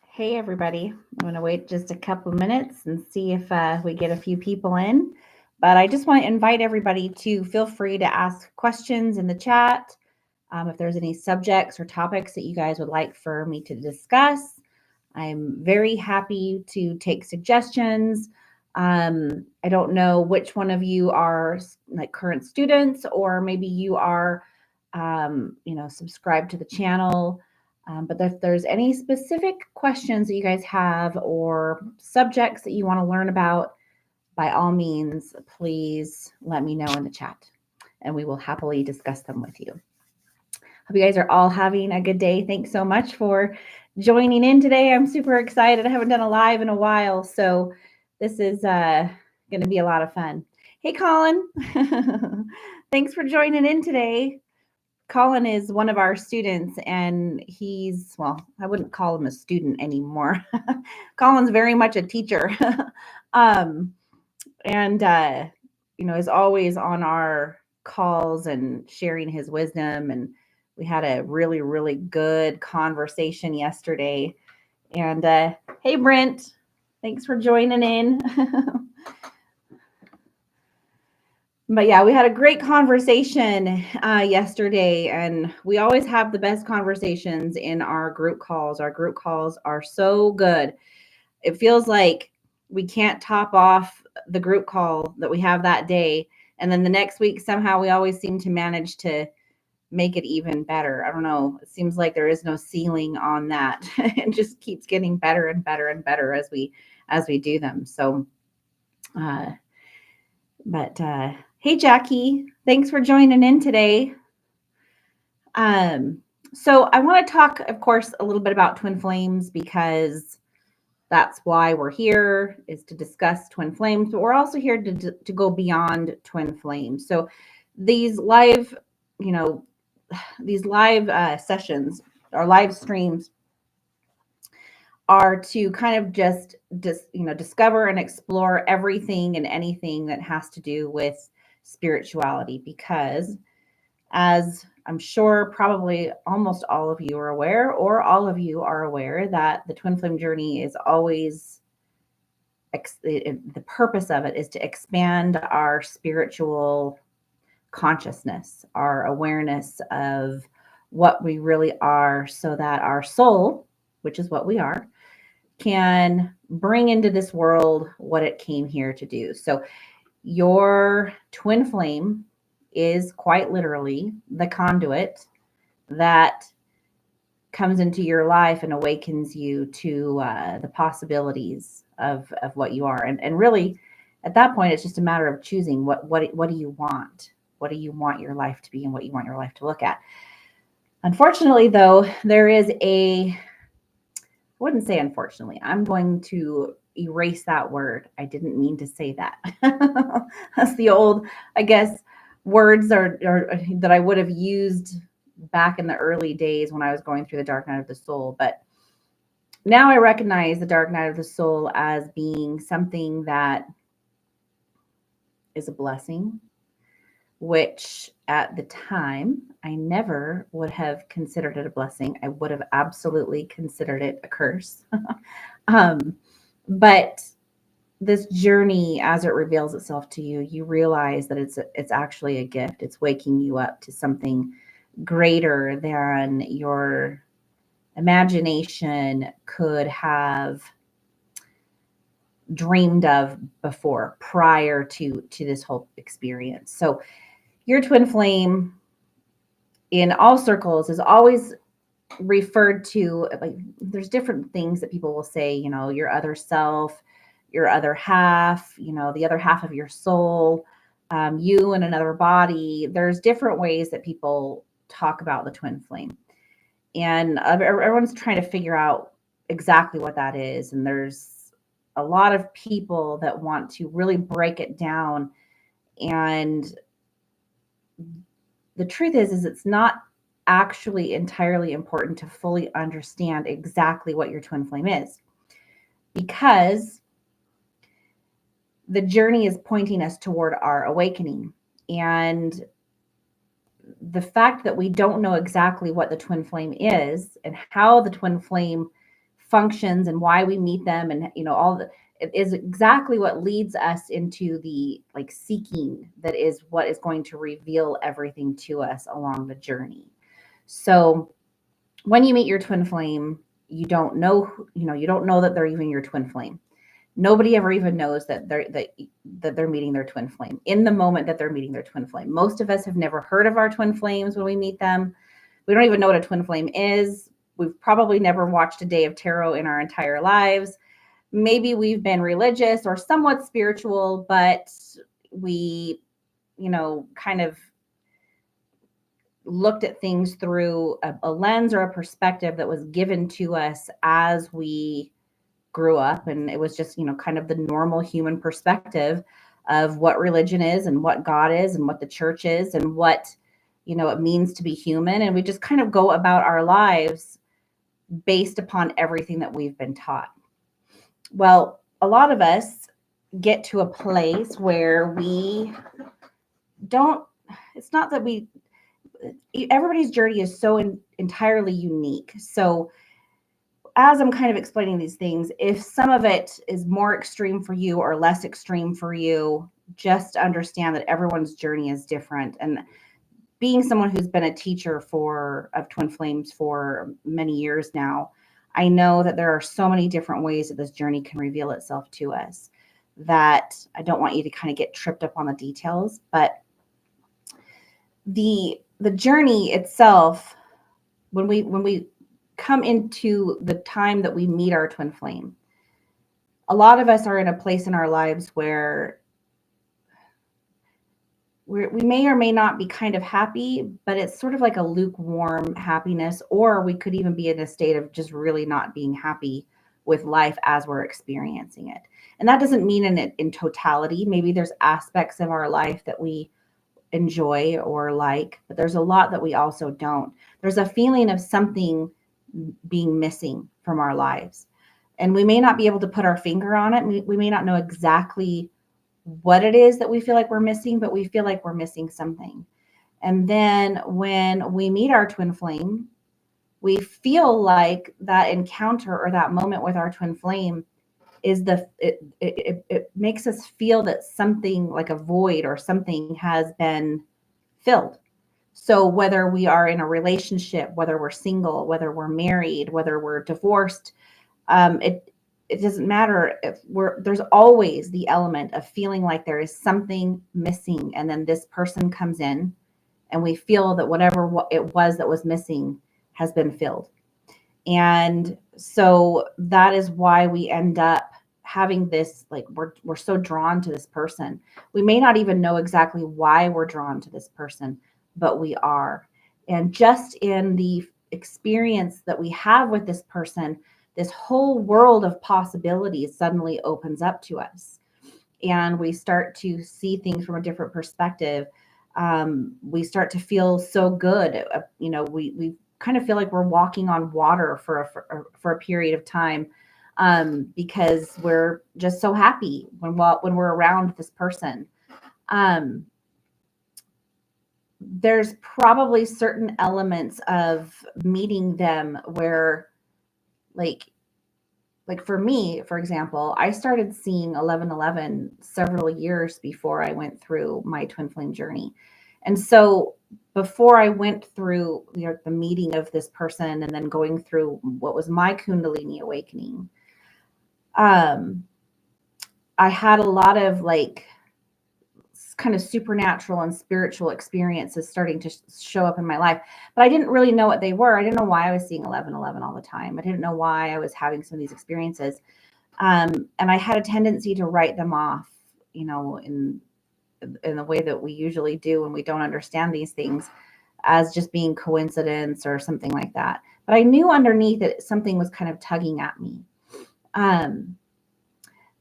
Hey, everybody. I'm going to wait just a couple minutes and see if we get a few people in. But I just want to invite everybody to feel free to ask questions in the chat. If there's any subjects or topics that you guys would like for me to discuss, I'm very happy to take suggestions. I don't know which one of you are like current students, or maybe you are, subscribed to the channel. But if there's any specific questions that you guys have or subjects that you want to learn about, by all means, please let me know in the chat and we will happily discuss them with you. Hope you guys are all having a good day. Thanks so much for joining in today. I'm super excited. I haven't done a live in a while, so this is going to be a lot of fun. Hey, Colin. Thanks for joining in today. Colin is one of our students, and he's, well, I wouldn't call him a student anymore. Colin's very much a teacher. Is always on our calls and sharing his wisdom. And we had a really, really good conversation yesterday. And hey, Brent, thanks for joining in. But yeah, we had a great conversation yesterday, and we always have the best conversations in our group calls. Our group calls are so good. It feels like we can't top off the group call that we have that day. And then the next week, somehow we always seem to manage to make it even better. I don't know. It seems like there is no ceiling on that. It just keeps getting better and better and better as we do them. So, hey, Jackie, thanks for joining in today. So I want to talk, of course, a little bit about twin flames, because that's why we're here, is to discuss twin flames, but we're also here to go beyond twin flames. So these live, sessions or live streams are to kind of just discover and explore everything and anything that has to do with spirituality, because as I'm sure probably almost all of you are aware, or all of you are aware, that the twin flame journey is always, the purpose of it is to expand our spiritual consciousness, our awareness of what we really are, so that our soul, which is what we are, can bring into this world what it came here to do. So your twin flame is quite literally the conduit that comes into your life and awakens you to the possibilities of what you are. And really, at that point, it's just a matter of choosing what do you want? What do you want your life to be, and what you want your life to look at? Unfortunately, though, there is I wouldn't say unfortunately. I'm going to erase that word. I didn't mean to say that. That's the old, I guess, words or that I would have used back in the early days when I was going through the dark night of the soul. But now I recognize the dark night of the soul as being something that is a blessing, which at the time I never would have considered it a blessing. I would have absolutely considered it a curse. But this journey, as it reveals itself to you, you realize that it's actually a gift. It's waking you up to something greater than your imagination could have dreamed of before, prior to this whole experience. So your twin flame in all circles is always referred to, like, there's different things that people will say, your other self, your other half, the other half of your soul, you in another body. There's different ways that people talk about the twin flame, and everyone's trying to figure out exactly what that is. And there's a lot of people that want to really break it down. And the truth is it's not actually entirely important to fully understand exactly what your twin flame is, because the journey is pointing us toward our awakening. And the fact that we don't know exactly what the twin flame is and how the twin flame functions and why we meet them, and all the, it is exactly what leads us into the like seeking that is what is going to reveal everything to us along the journey. So when you meet your twin flame, you don't know, you don't know that they're even your twin flame. Nobody ever even knows that they're meeting their twin flame in the moment that they're meeting their twin flame. Most of us have never heard of our twin flames when we meet them. We don't even know what a twin flame is. We've probably never watched a day of tarot in our entire lives. Maybe we've been religious or somewhat spiritual, but we, kind of looked at things through a lens or a perspective that was given to us as we grew up. And it was just, kind of the normal human perspective of what religion is and what God is and what the church is and what, it means to be human. And we just kind of go about our lives based upon everything that we've been taught. Well, a lot of us get to a place where we don't, it's not that everybody's journey is so entirely unique. So as I'm kind of explaining these things, if some of it is more extreme for you or less extreme for you, just understand that everyone's journey is different. And being someone who's been a teacher of twin flames for many years now, I know that there are so many different ways that this journey can reveal itself to us that I don't want you to kind of get tripped up on the details. But the journey itself, when we come into the time that we meet our twin flame, a lot of us are in a place in our lives where we may or may not be kind of happy, but it's sort of like a lukewarm happiness, or we could even be in a state of just really not being happy with life as we're experiencing it. And that doesn't mean in totality. Maybe there's aspects of our life that we enjoy or like, but there's a lot that we also don't. There's a feeling of something being missing from our lives. And we may not be able to put our finger on it. We may not know exactly what it is that we feel like we're missing, but we feel like we're missing something. And then when we meet our twin flame, we feel like that encounter or that moment with our twin flame is it makes us feel that something like a void or something has been filled. So whether we are in a relationship, whether we're single, whether we're married, whether we're divorced, it doesn't matter. If there's always the element of feeling like there is something missing, and then this person comes in and we feel that whatever it was that was missing has been filled. And so that is why we end up having this, like, we're so drawn to this person. We may not even know exactly why we're drawn to this person, but we are. And just in the experience that we have with this person, this whole world of possibilities suddenly opens up to us. And we start to see things from a different perspective. We start to feel so good. We kind of feel like we're walking on water for a period of time, because we're just so happy when we're around this person. There's probably certain elements of meeting them where, like for me, for example, I started seeing 1111 several years before I went through my twin flame journey. And so before I went through the meeting of this person and then going through what was my Kundalini awakening, I had a lot of kind of supernatural and spiritual experiences starting to show up in my life, but I didn't really know what they were. I didn't know why I was seeing 1111 all the time. I didn't know why I was having some of these experiences. And I had a tendency to write them off, in the way that we usually do when we don't understand these things, as just being coincidence or something like that. But I knew underneath that something was kind of tugging at me. But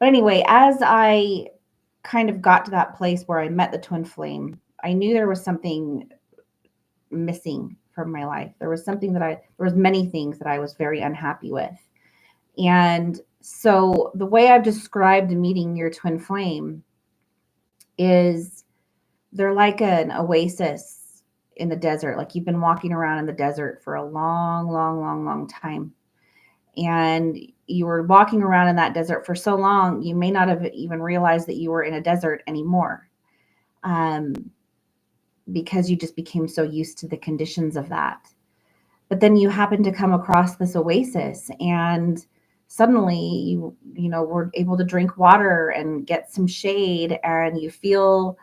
anyway, as I kind of got to that place where I met the twin flame, I knew there was something missing from my life. There was many things that I was very unhappy with. And so the way I've described meeting your twin flame is they're like an oasis in the desert, like you've been walking around in the desert for a long, long, long, long time. And you were walking around in that desert for so long, you may not have even realized that you were in a desert anymore, um, because you just became so used to the conditions of that. But then you happen to come across this oasis, and suddenly you were able to drink water and get some shade, and you feel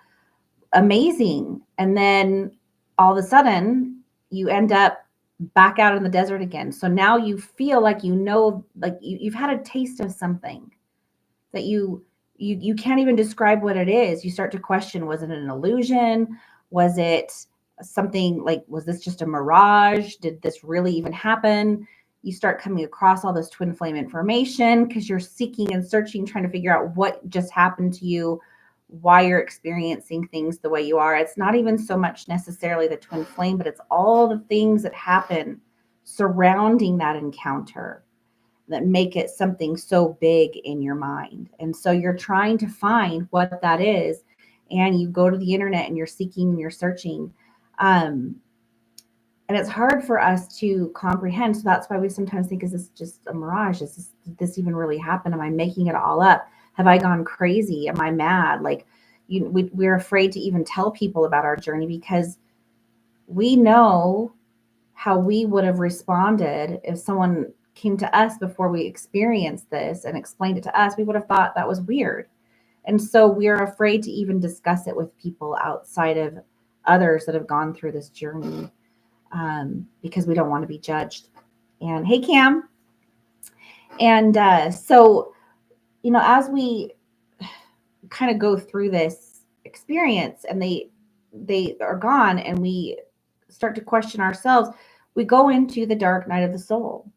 amazing. And then all of a sudden you end up back out in the desert again. So now you feel like like you've had a taste of something that you can't even describe what it is. You start to question, was it an illusion? Was it something like, was this just a mirage? Did this really even happen? You start coming across all this twin flame information because you're seeking and searching, trying to figure out what just happened to you, why you're experiencing things the way you are. It's not even so much necessarily the twin flame, but it's all the things that happen surrounding that encounter that make it something so big in your mind. And so you're trying to find what that is. And you go to the internet and you're seeking and you're searching. And it's hard for us to comprehend. So that's why we sometimes think, is this just a mirage? Did this even really happen? Am I making it all up? Have I gone crazy? Am I mad? Like, we're afraid to even tell people about our journey because we know how we would have responded if someone came to us before we experienced this and explained it to us. We would have thought that was weird. And so we're afraid to even discuss it with people outside of others that have gone through this journey, because we don't want to be judged. And hey, Cam. And so, as we kind of go through this experience and they are gone and we start to question ourselves, we go into the dark night of the soul.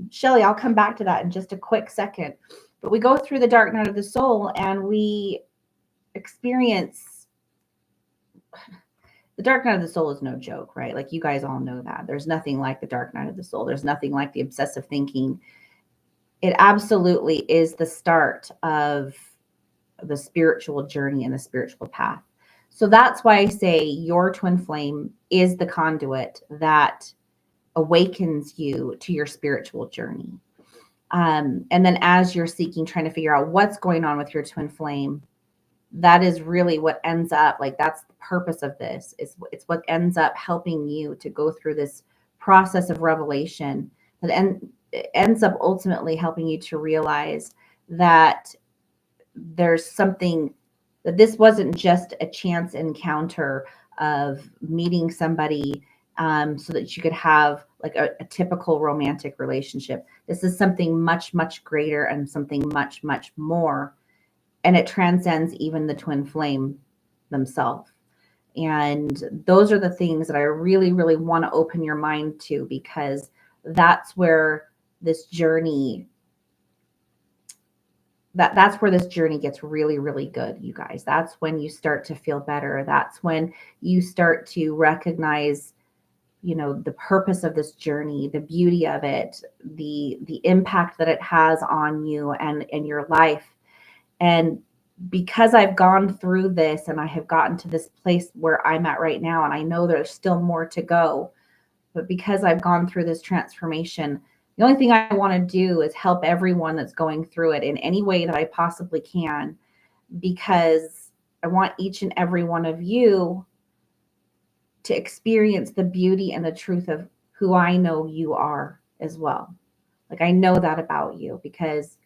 Shelly, I'll come back to that in just a quick second. But we go through the dark night of the soul and we experience the dark night of the soul is no joke, right? Like, you guys all know that. There's nothing like the dark night of the soul. There's nothing like the obsessive thinking. It absolutely is the start of the spiritual journey and the spiritual path. So that's why I say your twin flame is the conduit that awakens you to your spiritual journey. And then as you're seeking, trying to figure out what's going on with your twin flame, that is really what ends up, like, that's the purpose of this. It's what ends up helping you to go through this process of revelation that ends up ultimately helping you to realize that there's something, that this wasn't just a chance encounter of meeting somebody so that you could have like a typical romantic relationship. This is something much, much greater and something much, much more. And it transcends even the twin flame themselves. And those are the things that I really, really want to open your mind to, because that's where this journey that's where this journey gets really, really good, you guys. That's when you start to feel better. That's when you start to recognize, the purpose of this journey, the beauty of it, the impact that it has on you and your life. And because I've gone through this and I have gotten to this place where I'm at right now, and I know there's still more to go, but because I've gone through this transformation, the only thing I want to do is help everyone that's going through it in any way that I possibly can, because I want each and every one of you to experience the beauty and the truth of who I know you are as well. Like, I know that about you, because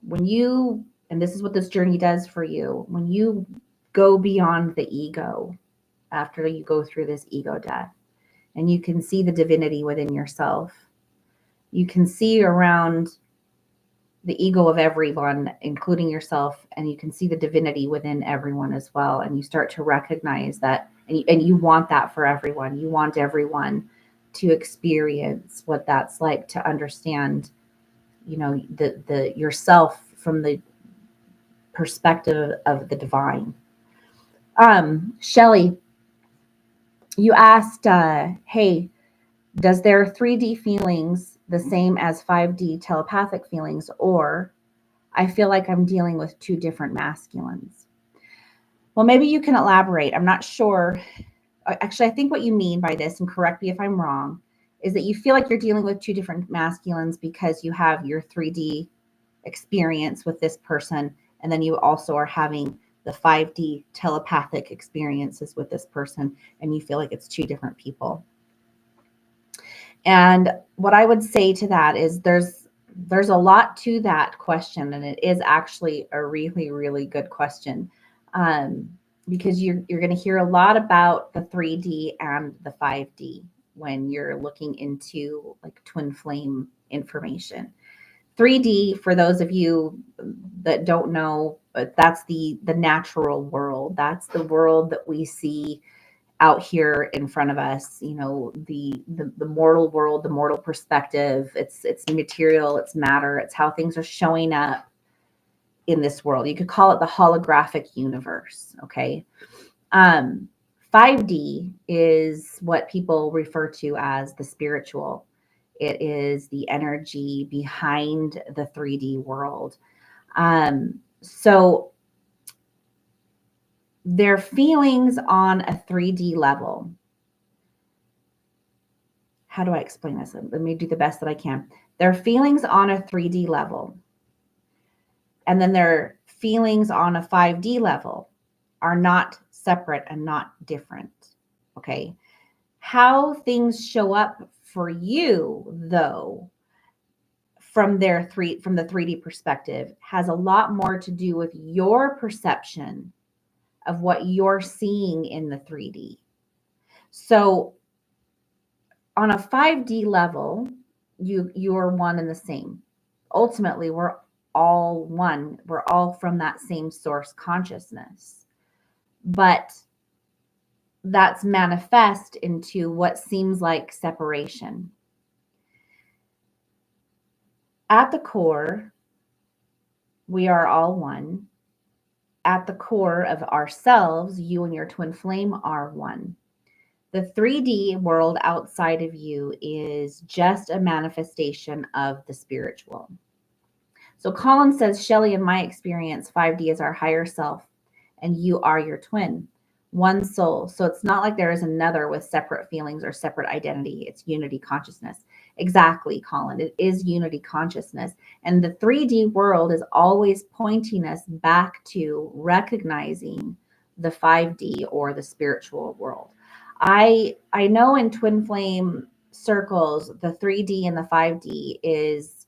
when you, and this is what this journey does for you, when you go beyond the ego, after you go through this ego death, and you can see the divinity within yourself, you can see around the ego of everyone, including yourself, and you can see the divinity within everyone as well. And you start to recognize that, and you want that for everyone. You want everyone to experience what that's like, to understand, the yourself from the perspective of the divine. Shelly, you asked, hey, does their 3D feelings the same as 5D telepathic feelings, or I feel like I'm dealing with two different masculines? Well, maybe you can elaborate. I'm not sure. actually, I think what you mean by this, and correct me if I'm wrong, is that you feel like you're dealing with two different masculines because you have your 3D experience with this person, and then you also are having the 5D telepathic experiences with this person, and you feel like it's two different people. And what I would say to that is there's a lot to that question, and it is actually a really, really good question. Because you're going to hear a lot about the 3D and the 5D when you're looking into like twin flame information. 3D, for those of you that don't know, that's the natural world. That's the world that we see out here in front of us. You know, the mortal world, the mortal perspective. It's material, it's matter, it's how things are showing up in this world. You could call it the holographic universe. Okay. 5D is what people refer to as the spiritual. It is the energy behind the 3D world. So their feelings on a 3D level. How do I explain this? Let me do the best that I can. Their feelings on a 3D level, and then their feelings on a 5D level are not separate and not different. Okay. How things show up for you, though, from the 3D perspective has a lot more to do with your perception of what you're seeing in the 3D. So on a 5D level, you're one and the same. Ultimately, we're all one. We're all from that same source consciousness. But that's manifest into what seems like separation. At the core, we are all one. At the core of ourselves, you and your twin flame are one. The 3D world outside of you is just a manifestation of the spiritual. So Colin says, Shelley, in my experience, 5D is our higher self, and you are your twin, one soul. So it's not like there is another with separate feelings or separate identity. It's unity consciousness. Exactly, Colin. It is unity consciousness. And the 3D world is always pointing us back to recognizing the 5D or the spiritual world. I know in twin flame circles, the 3D and the 5D is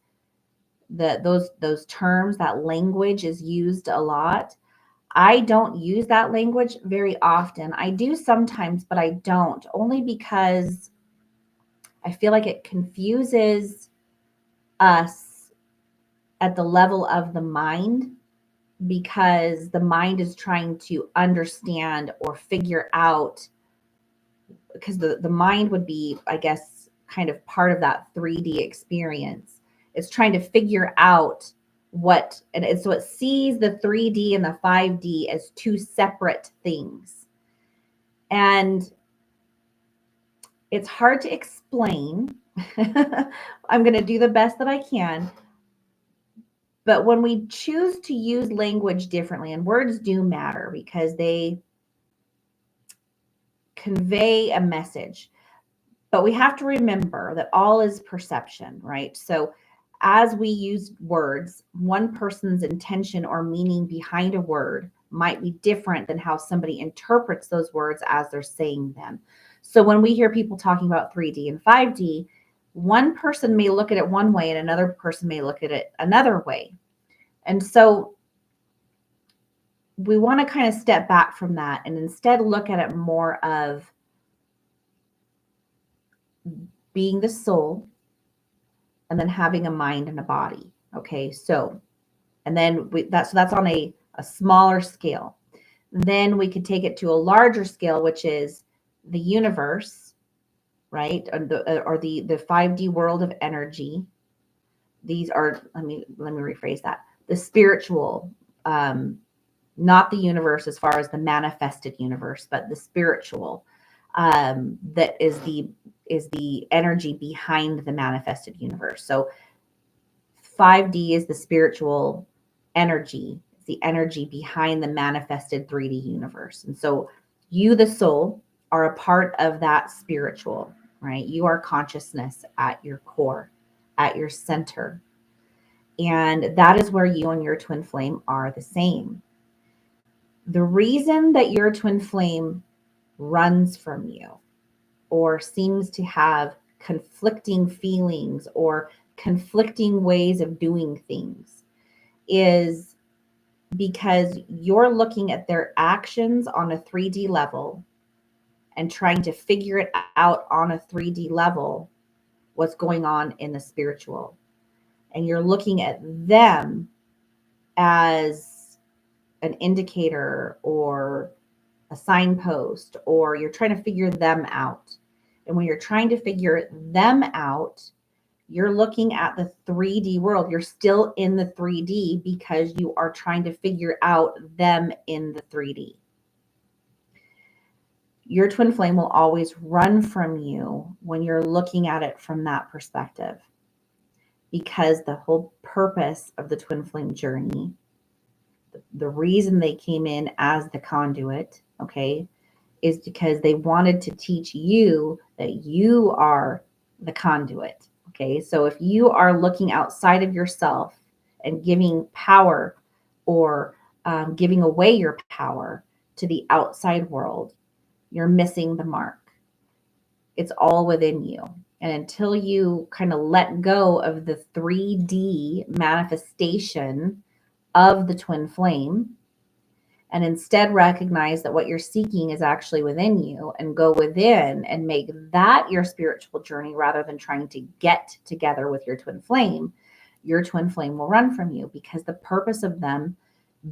those terms, that language is used a lot. I don't use that language very often. I do sometimes, but I don't, only because I feel like it confuses us at the level of the mind, because the mind is trying to understand or figure out, because the mind would be, I guess, kind of part of that 3D experience. It's trying to figure out what, and so it sees the 3D and the 5D as two separate things. And it's hard to explain. I'm going to do the best that I can. But when we choose to use language differently, and words do matter because they convey a message, but we have to remember that all is perception, right? So as we use words, one person's intention or meaning behind a word might be different than how somebody interprets those words as they're saying them. So when we hear people talking about 3D and 5D, one person may look at it one way and another person may look at it another way. And so we want to kind of step back from that and instead look at it more of being the soul and then having a mind and a body. Okay. So, and then that's on a smaller scale. Then we could take it to a larger scale, which is the universe, right? Or the 5D world of energy. These are, let me rephrase that. The spiritual, not the universe as far as the manifested universe, but the spiritual, that is the energy behind the manifested universe. So 5D is the spiritual energy. It's the energy behind the manifested 3D universe. And so you, the soul, are a part of that spiritual, right? You are consciousness at your core, at your center. And that is where you and your twin flame are the same. The reason that your twin flame runs from you or seems to have conflicting feelings or conflicting ways of doing things is because you're looking at their actions on a 3D level and trying to figure it out on a 3D level, what's going on in the spiritual. And you're looking at them as an indicator or a signpost, or you're trying to figure them out. And when you're trying to figure them out, you're looking at the 3D world. You're still in the 3D because you are trying to figure out them in the 3D. Your twin flame will always run from you when you're looking at it from that perspective, because the whole purpose of the twin flame journey, the reason they came in as the conduit, okay, is because they wanted to teach you that you are the conduit. Okay, so if you are looking outside of yourself and giving power or giving away your power to the outside world, you're missing the mark. It's all within you. And until you kind of let go of the 3D manifestation of the twin flame, and instead recognize that what you're seeking is actually within you, and go within and make that your spiritual journey rather than trying to get together with your twin flame, your twin flame will run from you, because the purpose of them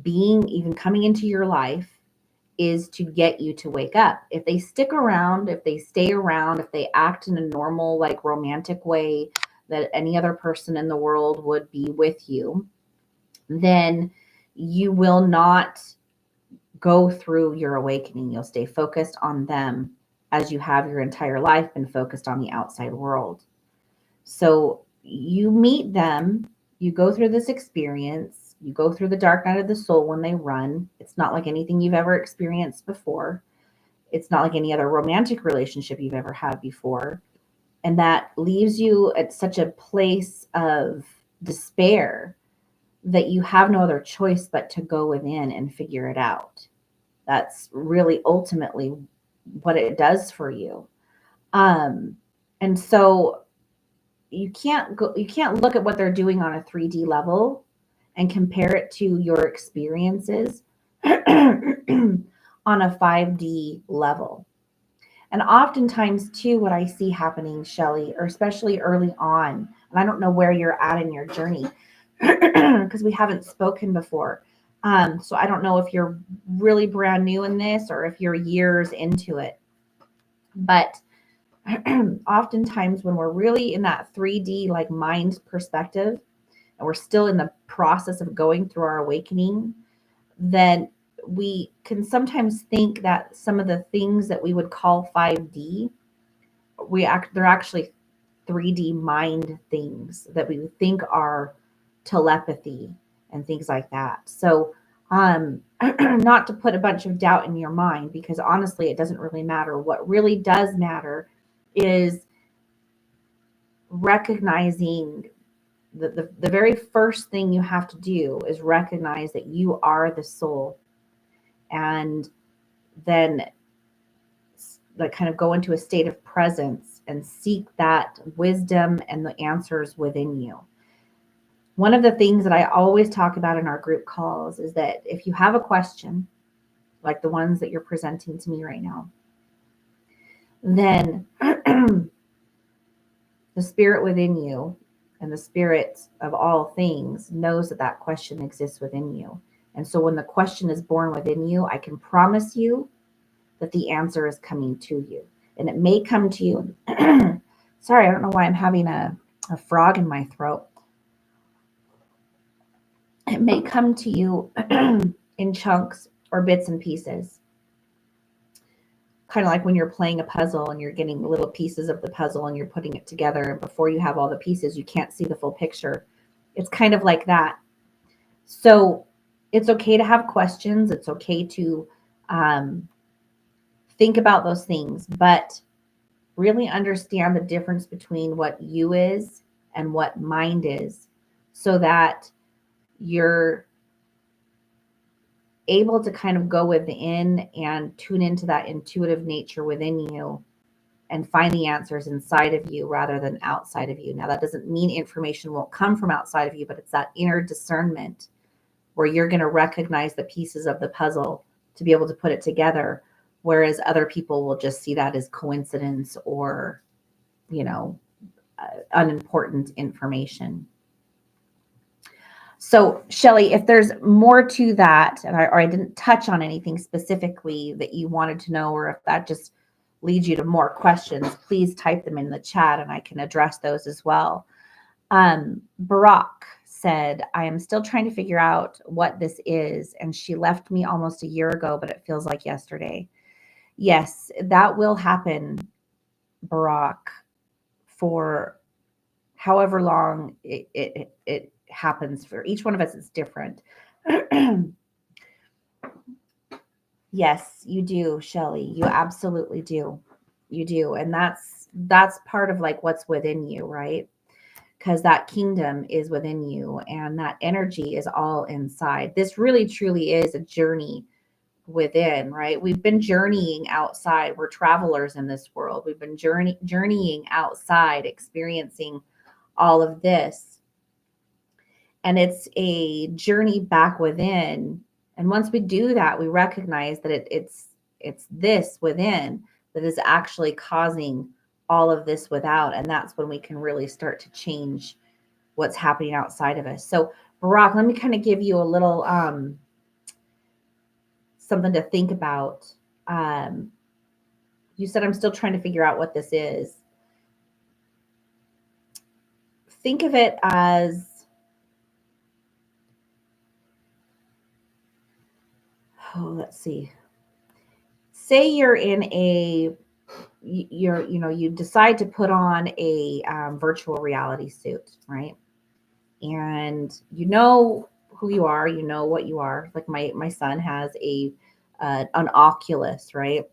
being, even coming into your life, is to get you to wake up. If they stick around, if they stay around, if they act in a normal, like romantic way that any other person in the world would be with you, then you will not go through your awakening. You'll stay focused on them as you have your entire life been focused on the outside world. So you meet them, you go through this experience, you go through the dark night of the soul when they run. It's not like anything you've ever experienced before. It's not like any other romantic relationship you've ever had before. And that leaves you at such a place of despair that you have no other choice but to go within and figure it out. That's really ultimately what it does for you. And so you can't look at what they're doing on a 3D level and compare it to your experiences on a 5D level. And oftentimes too, what I see happening, Shelly, or especially early on, and I don't know where you're at in your journey because we haven't spoken before. So I don't know if you're really brand new in this or if you're years into it. But oftentimes when we're really in that 3D like mind perspective, and we're still in the process of going through our awakening, then we can sometimes think that some of the things that we would call 5D, they're actually 3D mind things that we think are telepathy and things like that. So not to put a bunch of doubt in your mind, because honestly, it doesn't really matter. What really does matter is recognizing the very first thing you have to do is recognize that you are the soul, and then like kind of go into a state of presence and seek that wisdom and the answers within you. One of the things that I always talk about in our group calls is that if you have a question, like the ones that you're presenting to me right now, then the spirit within you and the spirit of all things knows that that question exists within you. And so when the question is born within you, I can promise you that the answer is coming to you. And it may come to you. Sorry, I don't know why I'm having a frog in my throat. It may come to you in chunks or bits and pieces. Kind of like when you're playing a puzzle and you're getting little pieces of the puzzle and you're putting it together. And before you have all the pieces, you can't see the full picture. It's kind of like that. So it's okay to have questions. It's okay to think about those things, but really understand the difference between what you is and what mind is, so that you're able to kind of go within and tune into that intuitive nature within you and find the answers inside of you rather than outside of you. Now, that doesn't mean information won't come from outside of you, but it's that inner discernment where you're going to recognize the pieces of the puzzle to be able to put it together. Whereas other people will just see that as coincidence or, unimportant information. So, Shelley, if there's more to that, or I didn't touch on anything specifically that you wanted to know, or if that just leads you to more questions, please type them in the chat and I can address those as well. Barack said, I am still trying to figure out what this is, and she left me almost a year ago, but it feels like yesterday. Yes, that will happen, Barack, for however long it happens. For each one of us, it's different. Yes, you do, Shelley. You absolutely do. You do. And that's part of like what's within you, right? Because that kingdom is within you and that energy is all inside. This really truly is a journey within, right? We've been journeying outside. We're travelers in this world. We've been journeying outside, experiencing all of this. And it's a journey back within. And once we do that, we recognize that it's this within that is actually causing all of this without. And that's when we can really start to change what's happening outside of us. So, Barack, let me kind of give you a little something to think about. You said, I'm still trying to figure out what this is. Think of it as, let's see. Say you're in you decide to put on a virtual reality suit, right? And you know who you are, you know what you are. Like my son has an Oculus, right?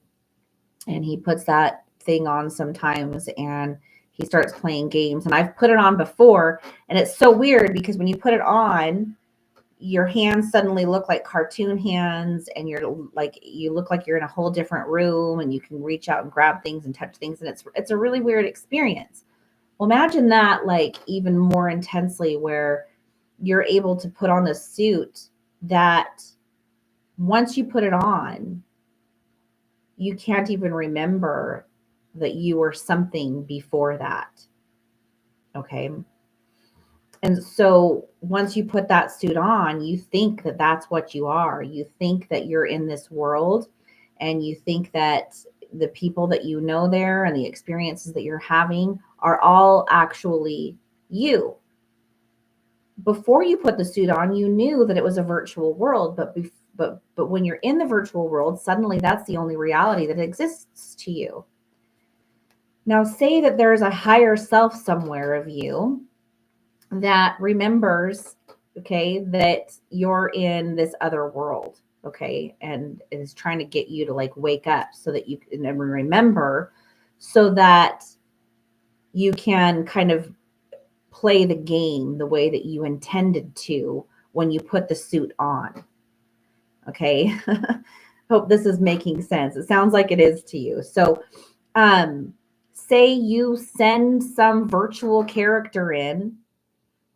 And he puts that thing on sometimes and he starts playing games. And I've put it on before, and it's so weird because when you put it on, your hands suddenly look like cartoon hands, and you look like you're in a whole different room, and you can reach out and grab things and touch things, and it's a really weird experience. Well, imagine that like even more intensely, where you're able to put on the suit that once you put it on, you can't even remember that you were something before that. Okay. And so once you put that suit on, you think that that's what you are. You think that you're in this world, and you think that the people that you know there and the experiences that you're having are all actually you. Before you put the suit on, you knew that it was a virtual world, but when you're in the virtual world, suddenly that's the only reality that exists to you. Now, say that there's a higher self somewhere of you that remembers, okay, that you're in this other world, okay, and is trying to get you to like wake up so that you can remember, so that you can kind of play the game the way that you intended to when you put the suit on. Okay. Hope this is making sense. It sounds like it is to you. So, say you send some virtual character in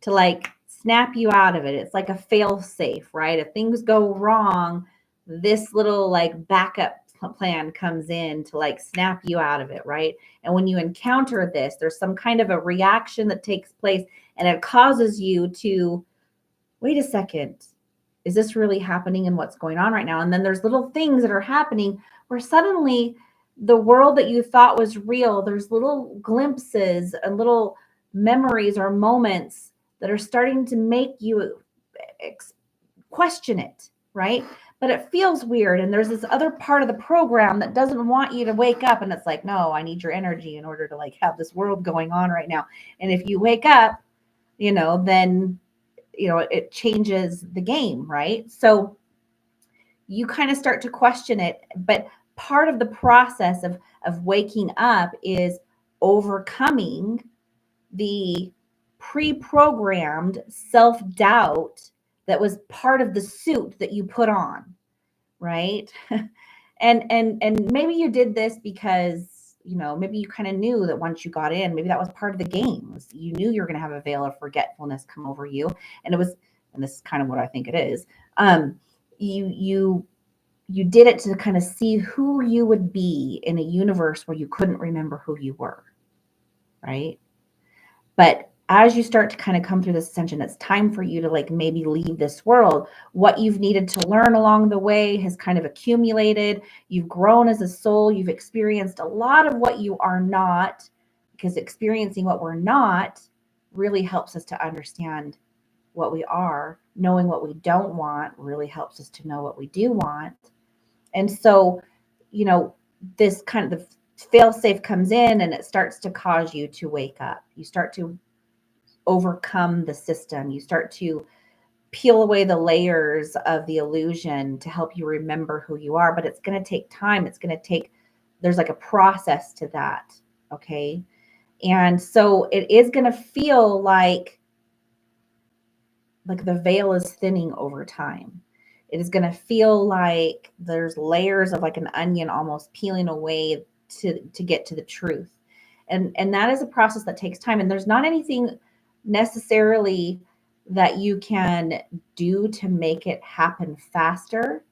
to like snap you out of it. It's like a fail safe, right? If things go wrong, this little like backup plan comes in to like snap you out of it, right? And when you encounter this, there's some kind of a reaction that takes place, and it causes you to wait a second. Is this really happening, and what's going on right now? And then there's little things that are happening where suddenly the world that you thought was real, there's little glimpses and little memories or moments that are starting to make you question it, right? But it feels weird. And there's this other part of the program that doesn't want you to wake up. And it's like, no, I need your energy in order to like have this world going on right now. And if you wake up, then, it changes the game, right? So you kind of start to question it. But part of the process of waking up is overcoming the pre-programmed self-doubt that was part of the suit that you put on, right? And maybe you did this because, you know, maybe you kind of knew that once you got in, maybe that was part of the game. You knew you were going to have a veil of forgetfulness come over you, and it was, and this is kind of what I think it is. You did it to kind of see who you would be in a universe where you couldn't remember who you were, right? But as you start to kind of come through this ascension, it's time for you to like maybe leave this world. What you've needed to learn along the way has kind of accumulated. You've grown as a soul. You've experienced a lot of what you are not, because experiencing what we're not really helps us to understand what we are. Knowing what we don't want really helps us to know what we do want. And so, you know, this kind of the fail safe comes in and it starts to cause you to wake up. You start to overcome the system. You start to peel away the layers of the illusion to help you remember who you are. But it's going to take time. There's like a process to that. Okay. And so it is going to feel like the veil is thinning over time. It is going to feel like there's layers of like an onion almost peeling away to get to the truth. And that is a process that takes time. And there's not anything necessarily that you can do to make it happen faster,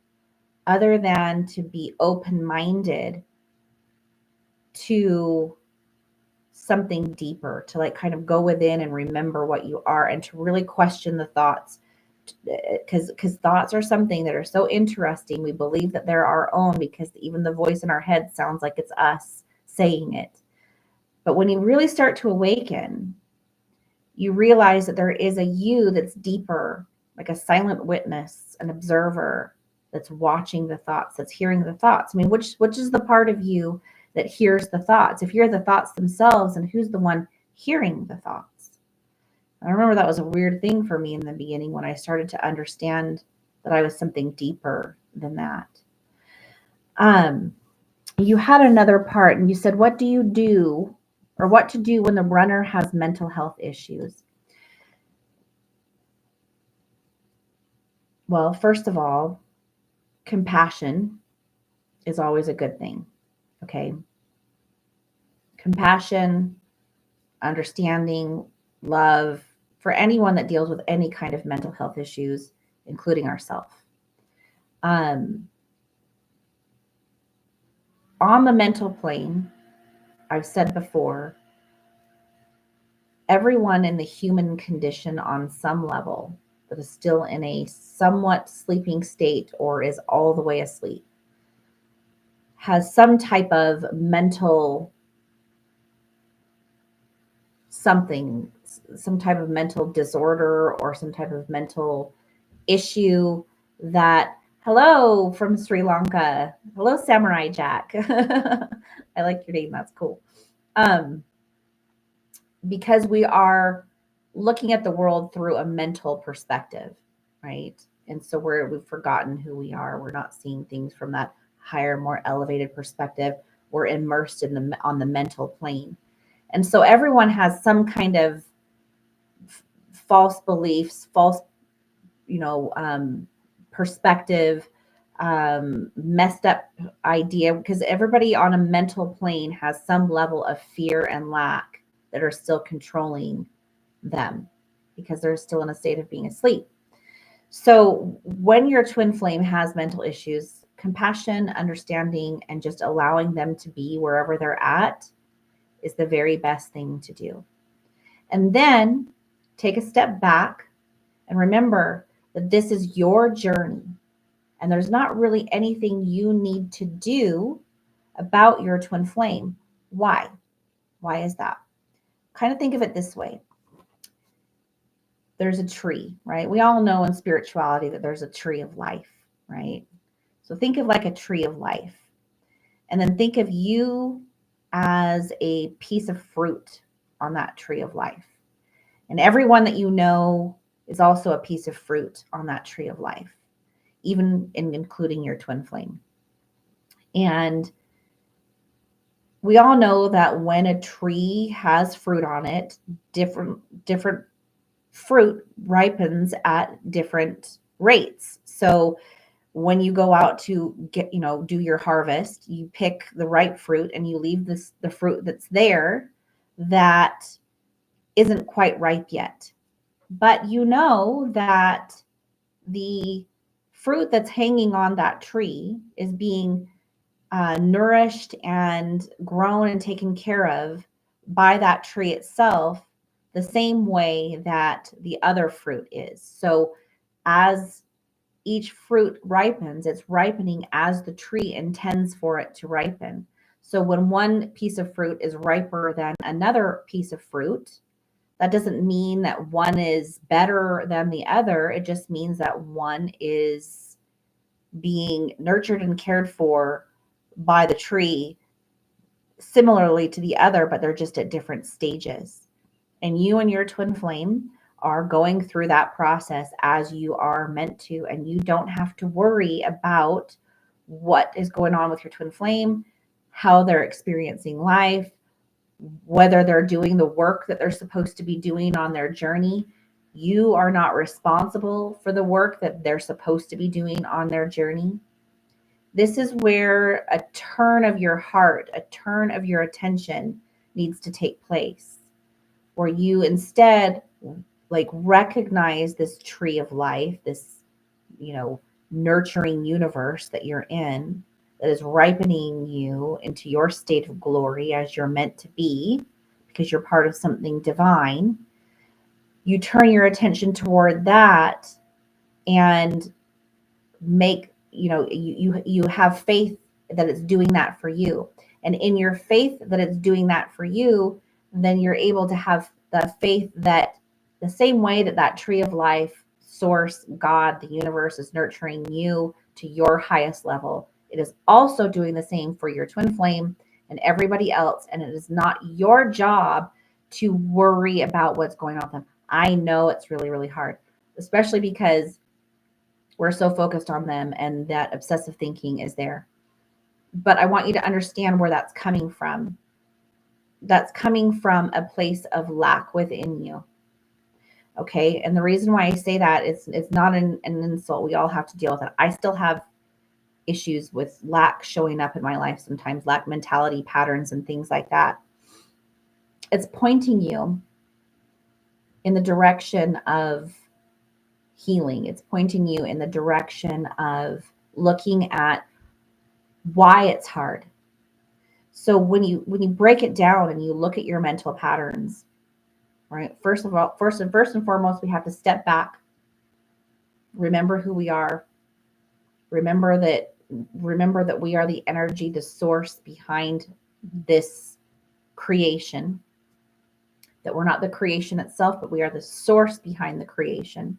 other than to be open-minded to something deeper, to like kind of go within and remember what you are, and to really question the thoughts, because thoughts are something that are so interesting. We believe that they're our own because even the voice in our head sounds like it's us saying it. But when you really start to awaken, you realize that there is a you that's deeper, like a silent witness, an observer that's watching the thoughts, that's hearing the thoughts. I mean, which is the part of you that hears the thoughts? If you're the thoughts themselves, and who's the one hearing the thoughts? I remember that was a weird thing for me in the beginning when I started to understand that I was something deeper than that. You had another part and you said, what do you do, or what to do when the runner has mental health issues? Well, first of all, compassion is always a good thing. Okay. Compassion, understanding, love for anyone that deals with any kind of mental health issues, including ourselves. On the mental plane, I've said before, everyone in the human condition on some level that is still in a somewhat sleeping state or is all the way asleep has some type of mental something, some type of mental disorder or some type of mental issue that, hello from Sri Lanka. Hello, Samurai Jack. I like your name. That's cool. Because we are looking at the world through a mental perspective, right? And so we've forgotten who we are. We're not seeing things from that higher, more elevated perspective. We're immersed on the mental plane. And so everyone has some kind of false beliefs, false, perspective, messed up idea, because everybody on a mental plane has some level of fear and lack that are still controlling them because they're still in a state of being asleep. So when your twin flame has mental issues, compassion, understanding, and just allowing them to be wherever they're at is the very best thing to do. And then take a step back and remember that this is your journey and there's not really anything you need to do about your twin flame. Why? Why is that? Kind of think of it this way. There's a tree, right? We all know in spirituality that there's a tree of life, right? So think of like a tree of life. And then think of you as a piece of fruit on that tree of life. And everyone that you know is also a piece of fruit on that tree of life, even including your twin flame. And we all know that when a tree has fruit on it, different fruit ripens at different rates. So when you go out to get, do your harvest, you pick the ripe fruit and you leave the fruit that's there that isn't quite ripe yet. But you know that the fruit that's hanging on that tree is being nourished and grown and taken care of by that tree itself, the same way that the other fruit is. So as each fruit ripens, it's ripening as the tree intends for it to ripen. So when one piece of fruit is riper than another piece of fruit, that doesn't mean that one is better than the other. It just means that one is being nurtured and cared for by the tree similarly to the other, but they're just at different stages. And you and your twin flame are going through that process as you are meant to, and you don't have to worry about what is going on with your twin flame, how they're experiencing life, whether they're doing the work that they're supposed to be doing on their journey. You are not responsible for the work that they're supposed to be doing on their journey. This is where a turn of your heart, a turn of your attention needs to take place, where you instead recognize this tree of life, this, nurturing universe that you're in, that is ripening you into your state of glory as you're meant to be, because you're part of something divine. You turn your attention toward that and make, you have faith that it's doing that for you. And in your faith that it's doing that for you, then you're able to have the faith that the same way that that tree of life, source, God, the universe is nurturing you to your highest level, it is also doing the same for your twin flame and everybody else. And it is not your job to worry about what's going on with them. I know it's really, really hard, especially because we're so focused on them and that obsessive thinking is there. But I want you to understand where that's coming from. That's coming from a place of lack within you. Okay. And the reason why I say that is it's not an insult. We all have to deal with it. I still have issues with lack showing up in my life sometimes, lack mentality patterns and things like that. It's pointing you in the direction of healing. It's pointing you in the direction of looking at why it's hard. So when you break it down and you look at your mental patterns, right? First and foremost, we have to step back, remember who we are, remember that we are the energy, the source behind this creation, that we're not the creation itself, but we are the source behind the creation.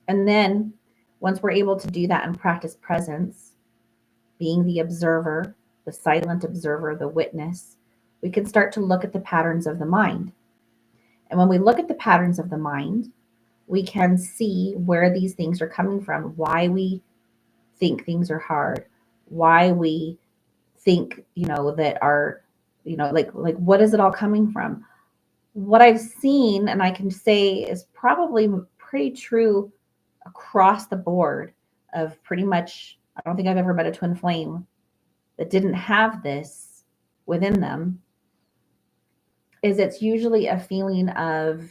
And then once we're able to do that and practice presence, being the observer, the silent observer, the witness, we can start to look at the patterns of the mind. And when we look at the patterns of the mind, we can see where these things are coming from, why we think things are hard, why we think, that are, what is it all coming from? What I've seen, and I can say is probably pretty true across the board of pretty much, I don't think I've ever met a twin flame that didn't have this within them, is it's usually a feeling of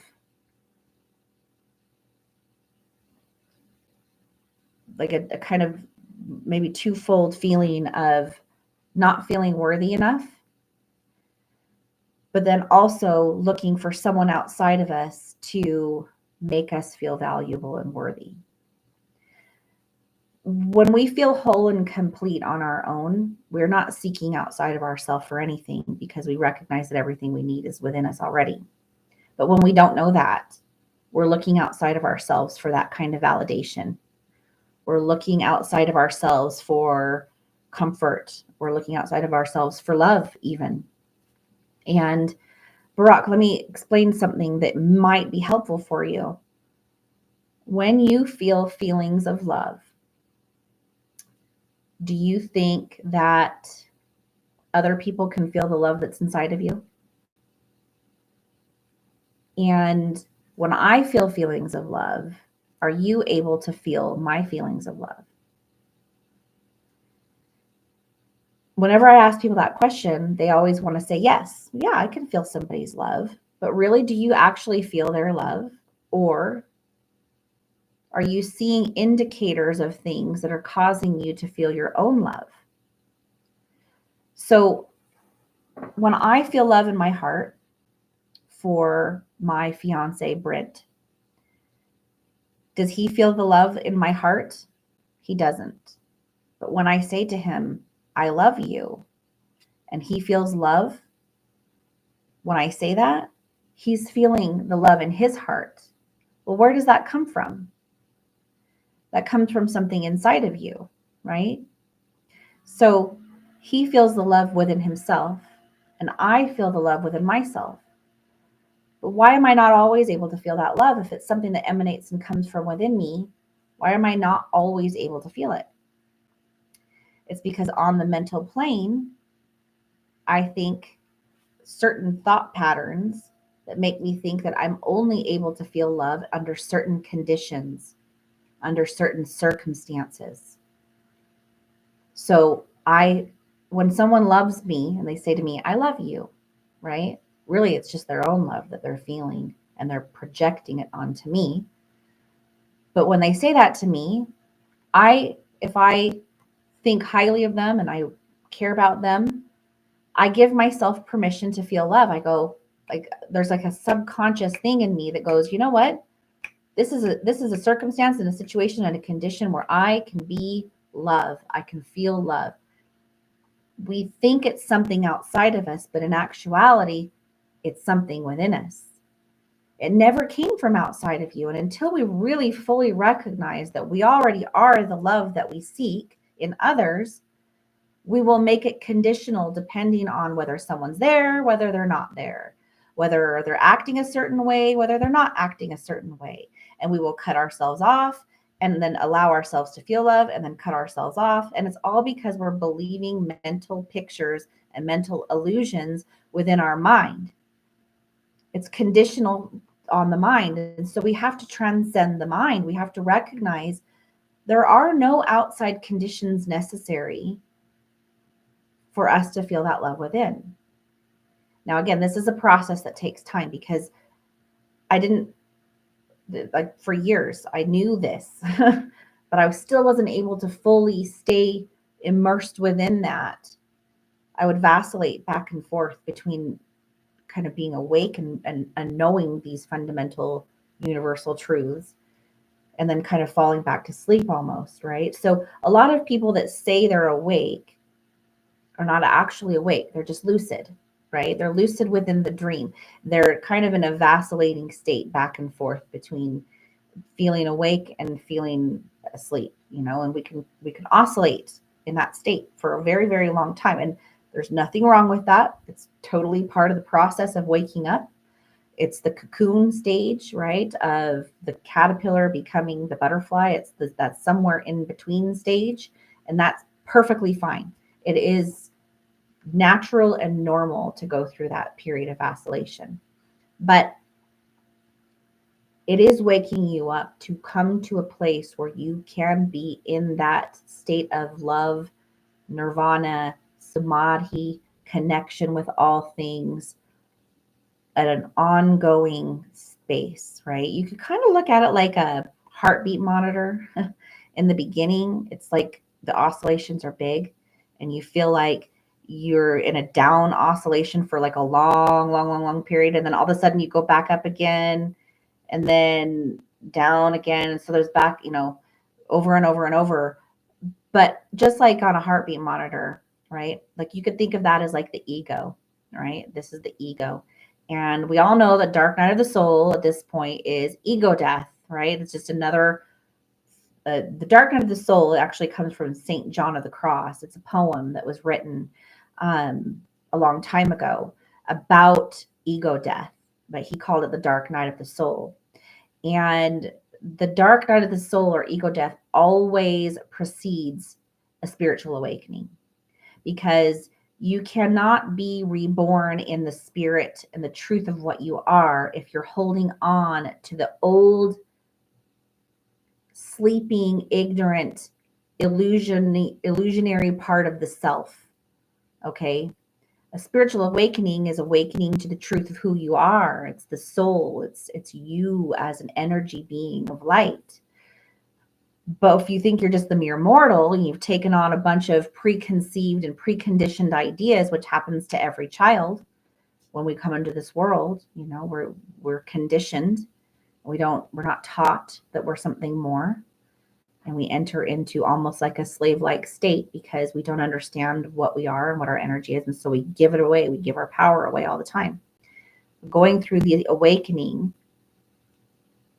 like a kind of maybe twofold feeling of not feeling worthy enough, but then also looking for someone outside of us to make us feel valuable and worthy. When we feel whole and complete on our own, we're not seeking outside of ourselves for anything because we recognize that everything we need is within us already. But when we don't know that, we're looking outside of ourselves for that kind of validation. We're looking outside of ourselves for comfort. We're looking outside of ourselves for love, even. And Barack, let me explain something that might be helpful for you. When you feel feelings of love, Do you think that other people can feel the love that's inside of you? And when I feel feelings of love, are you able to feel my feelings of love? Whenever I ask people that question, they always want to say, yes, yeah, I can feel somebody's love. But really, do you actually feel their love? Or are you seeing indicators of things that are causing you to feel your own love? So when I feel love in my heart for my fiance, Brent, does he feel the love in my heart? He doesn't. But when I say to him, I love you, and he feels love, when I say that, he's feeling the love in his heart. Well, where does that come from? That comes from something inside of you, right? So he feels the love within himself, and I feel the love within myself. But why am I not always able to feel that love if it's something that emanates and comes from within me? Why am I not always able to feel it? It's because on the mental plane, I think certain thought patterns that make me think that I'm only able to feel love under certain conditions, under certain circumstances. So when someone loves me and they say to me, I love you, right? Really, it's just their own love that they're feeling and they're projecting it onto me. But when they say that to me, if I think highly of them and I care about them, I give myself permission to feel love. I go, like, there's like a subconscious thing in me that goes, you know what? This is a circumstance and a situation and a condition where I can be love. I can feel love. We think it's something outside of us, but in actuality, it's something within us. It never came from outside of you. And until we really fully recognize that we already are the love that we seek in others, we will make it conditional depending on whether someone's there, whether they're not there, whether they're acting a certain way, whether they're not acting a certain way. And we will cut ourselves off and then allow ourselves to feel love and then cut ourselves off. And it's all because we're believing mental pictures and mental illusions within our mind. It's conditional on the mind. And so we have to transcend the mind. We have to recognize there are no outside conditions necessary for us to feel that love within. Now, again, this is a process that takes time because I didn't, like, for years, I knew this, but I still wasn't able to fully stay immersed within that. I would vacillate back and forth between kind of being awake and knowing these fundamental universal truths and then kind of falling back to sleep almost, right? So a lot of people that say they're awake are not actually awake. They're just lucid, right? They're lucid within the dream. They're kind of in a vacillating state back and forth between feeling awake and feeling asleep, and we can oscillate in that state for a very, very long time. And there's nothing wrong with that. It's totally part of the process of waking up. It's the cocoon stage, right? Of the caterpillar becoming the butterfly. That somewhere in between stage. And that's perfectly fine. It is natural and normal to go through that period of vacillation. But it is waking you up to come to a place where you can be in that state of love, nirvana, samadhi, connection with all things at an ongoing space, right? You could kind of look at it like a heartbeat monitor. In the beginning, it's like the oscillations are big and you feel like you're in a down oscillation for like a long, long, long, long period. And then all of a sudden you go back up again and then down again. So there's back, over and over and over. But just like on a heartbeat monitor, right? Like you could think of that as like the ego, right? This is the ego. And we all know that dark night of the soul at this point is ego death, right? It's just another, the dark night of the soul actually comes from St. John of the Cross. It's a poem that was written a long time ago about ego death, but he called it the dark night of the soul. And the dark night of the soul or ego death always precedes a a spiritual awakening, because you cannot be reborn in the spirit and the truth of what you are if you're holding on to the old, sleeping, ignorant, illusionary part of the self. Okay? A spiritual awakening is awakening to the truth of who you are. It's the soul. It's you as an energy being of light. But if you think you're just the mere mortal and you've taken on a bunch of preconceived and preconditioned ideas, which happens to every child when we come into this world, we're conditioned. We're not taught that we're something more. And we enter into almost like a slave-like state because we don't understand what we are and what our energy is. And so we give it away. We give our power away all the time. Going through the awakening,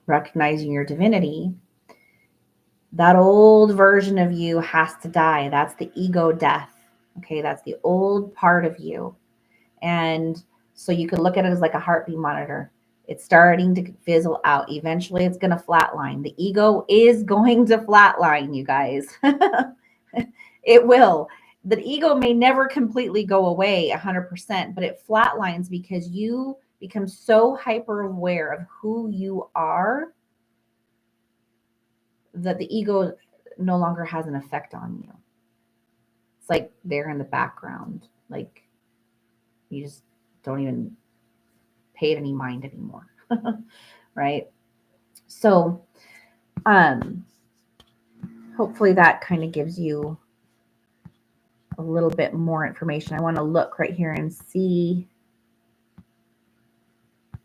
recognizing your divinity, that old version of you has to die. That's the ego death. Okay, that's the old part of you. And so you could look at it as like a heartbeat monitor. It's starting to fizzle out. Eventually it's going to flatline. The ego is going to flatline, you guys. It will. The ego may never completely go away 100%, but it flatlines because you become so hyper aware of who you are that the ego no longer has an effect on you. It's like they're in the background. Like you just don't even pay it any mind anymore. Right? So hopefully that kind of gives you a little bit more information. I want to look right here and see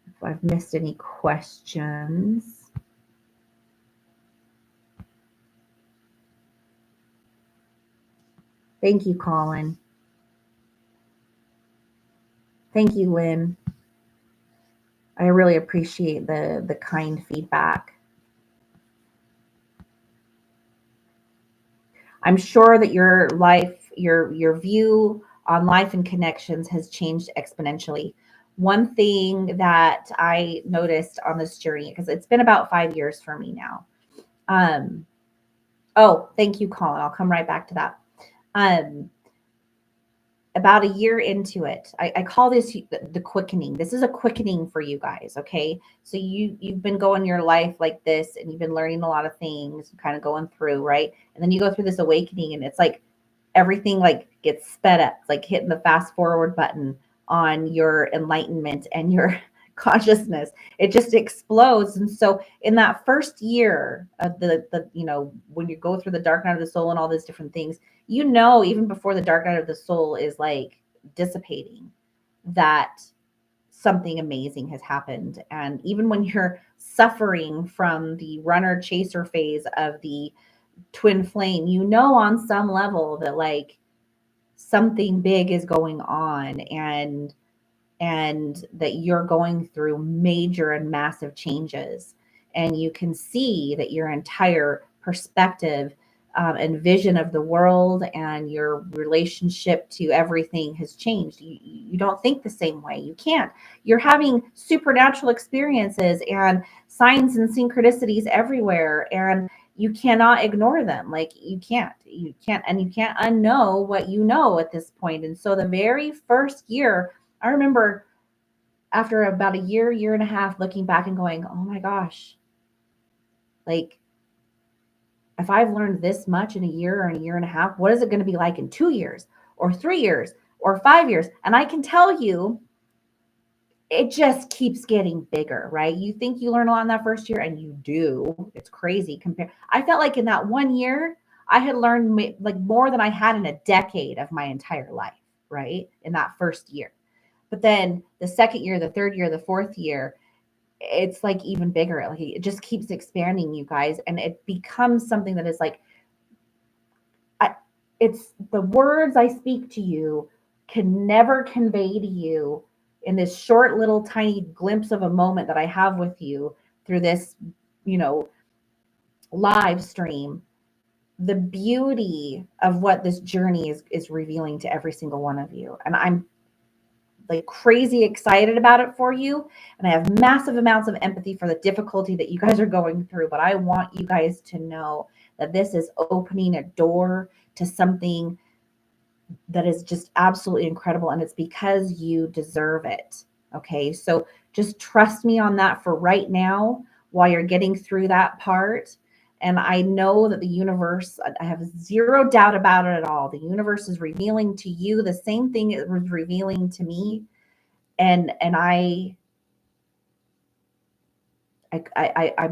if I've missed any questions. Thank you, Colin. Thank you, Lynn. I really appreciate the kind feedback. I'm sure that your life, your view on life and connections has changed exponentially. One thing that I noticed on this journey, because it's been about 5 years for me now. Oh, thank you, Colin. I'll come right back to that. About a year into it, I call this the quickening. This is a quickening for you guys, okay? So you've been going your life like this, and you've been learning a lot of things, kind of going through, right? And then you go through this awakening, and it's like everything like gets sped up. It's like hitting the fast forward button on your enlightenment and your consciousness. It just explodes. And so in that first year of the when you go through the dark night of the soul and all these different things, even before the dark night of the soul is like dissipating, that something amazing has happened. And even when you're suffering from the runner chaser phase of the twin flame, on some level that like something big is going on, and that you're going through major and massive changes. And you can see that your entire perspective and vision of the world and your relationship to everything has changed. You don't think the same way. You can't. You're having supernatural experiences and signs and synchronicities everywhere, and you cannot ignore them. Like you can't unknow what you know at this point. And so the very first year, I remember after about a year and a half, looking back and going, oh my gosh, like if I've learned this much in a year or a year and a half, what is it going to be like in 2 years or 3 years or 5 years? And I can tell you, it just keeps getting bigger, right? You think you learn a lot in that first year, and you do. It's crazy. I felt like in that 1 year, I had learned like more than I had in a decade of my entire life, right? In that first year. But then the second year, the third year, the fourth year, it's like even bigger. Like it just keeps expanding, you guys. And it becomes something that is like, it's the words I speak to you can never convey to you in this short little tiny glimpse of a moment that I have with you through this, live stream, the beauty of what this journey is revealing to every single one of you. And I'm like crazy excited about it for you. And I have massive amounts of empathy for the difficulty that you guys are going through. But I want you guys to know that this is opening a door to something that is just absolutely incredible. And it's because you deserve it. Okay. So just trust me on that for right now while you're getting through that part. And I know that the universe, I have zero doubt about it at all. The universe is revealing to you the same thing it was revealing to me. And I'm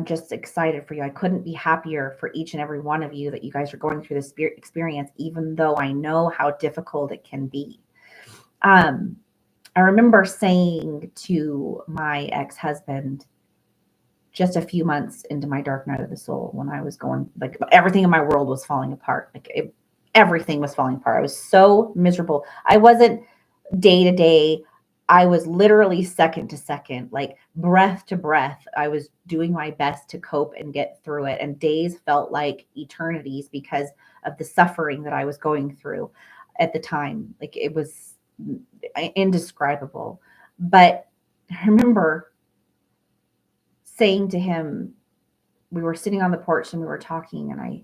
just excited for you. I couldn't be happier for each and every one of you that you guys are going through this experience, even though I know how difficult it can be. I remember saying to my ex-husband just a few months into my dark night of the soul, when I was going, like, everything in my world was falling apart. Everything was falling apart. I was so miserable. I wasn't day to day. I was literally second to second, like breath to breath. I was doing my best to cope and get through it. And days felt like eternities because of the suffering that I was going through at the time. Like, it was indescribable. But I remember saying to him, we were sitting on the porch and we were talking, and I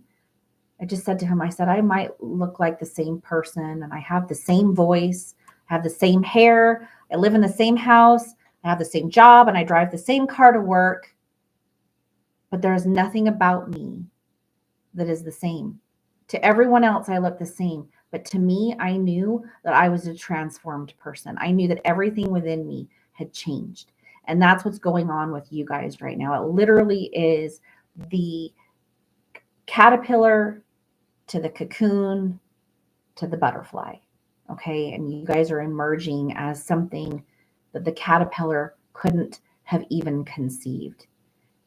just said to him, I said, I might look like the same person, and I have the same voice, I have the same hair, I live in the same house, I have the same job, and I drive the same car to work, but there is nothing about me that is the same. To everyone else, I look the same. But to me, I knew that I was a transformed person. I knew that everything within me had changed. And that's what's going on with you guys right now. It literally is the caterpillar to the cocoon to the butterfly. Okay. And you guys are emerging as something that the caterpillar couldn't have even conceived.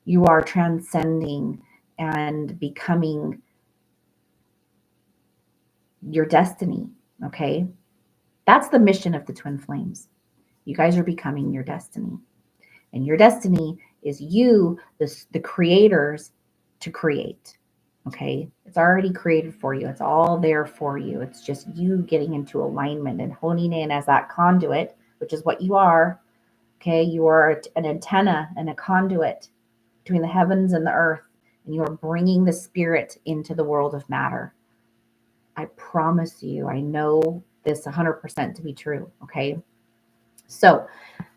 You are transcending and becoming your destiny. Okay. That's the mission of the twin flames. You guys are becoming your destiny. And your destiny is you, the creators, to create. Okay. It's already created for you. It's all there for you. It's just you getting into alignment and honing in as that conduit, which is what you are. Okay. You are an antenna and a conduit between the heavens and the earth, and you are bringing the spirit into the world of matter. I promise you, I know this 100% to be true. Okay. So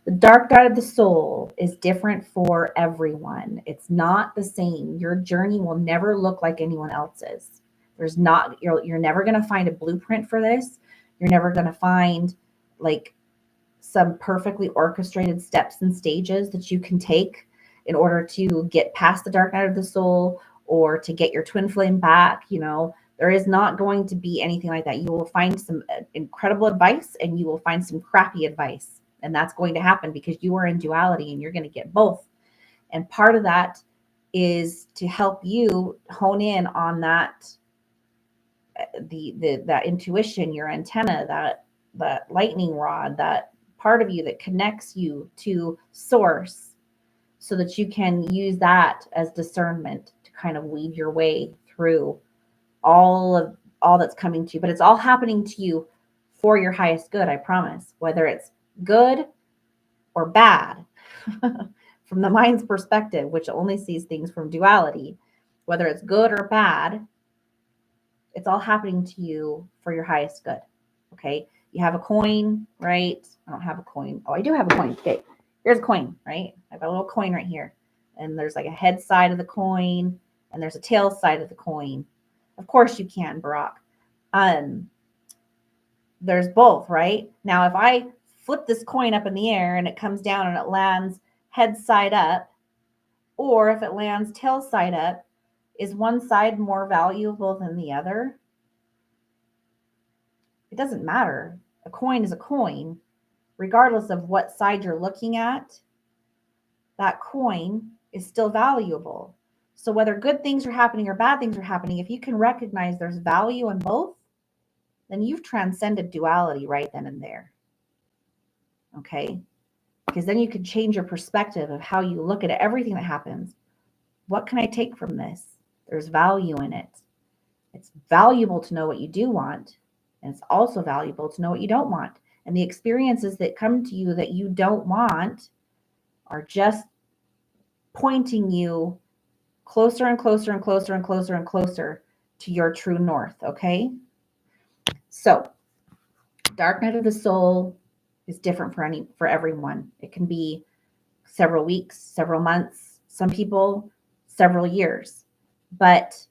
the dark night of the soul is different for everyone. It's not the same. Your journey will never look like anyone else's. You're never going to find a blueprint for this. You're never going to find like some perfectly orchestrated steps and stages that you can take in order to get past the dark night of the soul or to get your twin flame back. There is not going to be anything like that. You will find some incredible advice and you will find some crappy advice. And that's going to happen because you are in duality and you're going to get both. And part of that is to help you hone in on that, that intuition, your antenna, that lightning rod, that part of you that connects you to source, so that you can use that as discernment to kind of weave your way through all that's coming to you. But it's all happening to you for your highest good, I promise. Whether it's good or bad, from the mind's perspective, which only sees things from duality, whether it's good or bad, it's all happening to you for your highest good. Okay. You have a coin, right? I don't have a coin. Oh, I do have a coin. Okay. Here's a coin, right? I have a little coin right here. And there's like a head side of the coin and there's a tail side of the coin. Of course you can, Barack. There's both, right? Now, if I flip this coin up in the air and it comes down and it lands head side up, or if it lands tail side up, is one side more valuable than the other? It doesn't matter. A coin is a coin, regardless of what side you're looking at. That coin is still valuable. So whether good things are happening or bad things are happening, if you can recognize there's value in both, then you've transcended duality right then and there. Okay? Because then you can change your perspective of how you look at everything that happens. What can I take from this? There's value in it. It's valuable to know what you do want, and it's also valuable to know what you don't want. And the experiences that come to you that you don't want are just pointing you closer and closer and closer and closer and closer to your true north, okay? So, dark night of the soul is different for everyone. It can be several weeks, several months, some people several years. But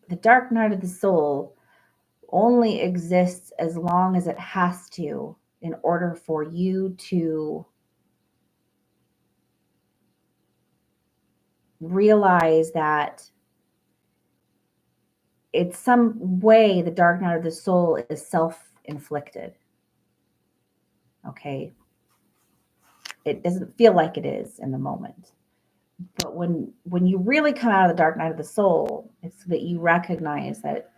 the dark night of the soul only exists as long as it has to in order for you to realize that it's some way the dark night of the soul is self-inflicted. Okay. It doesn't feel like it is in the moment. But when you really come out of the dark night of the soul, it's that you recognize that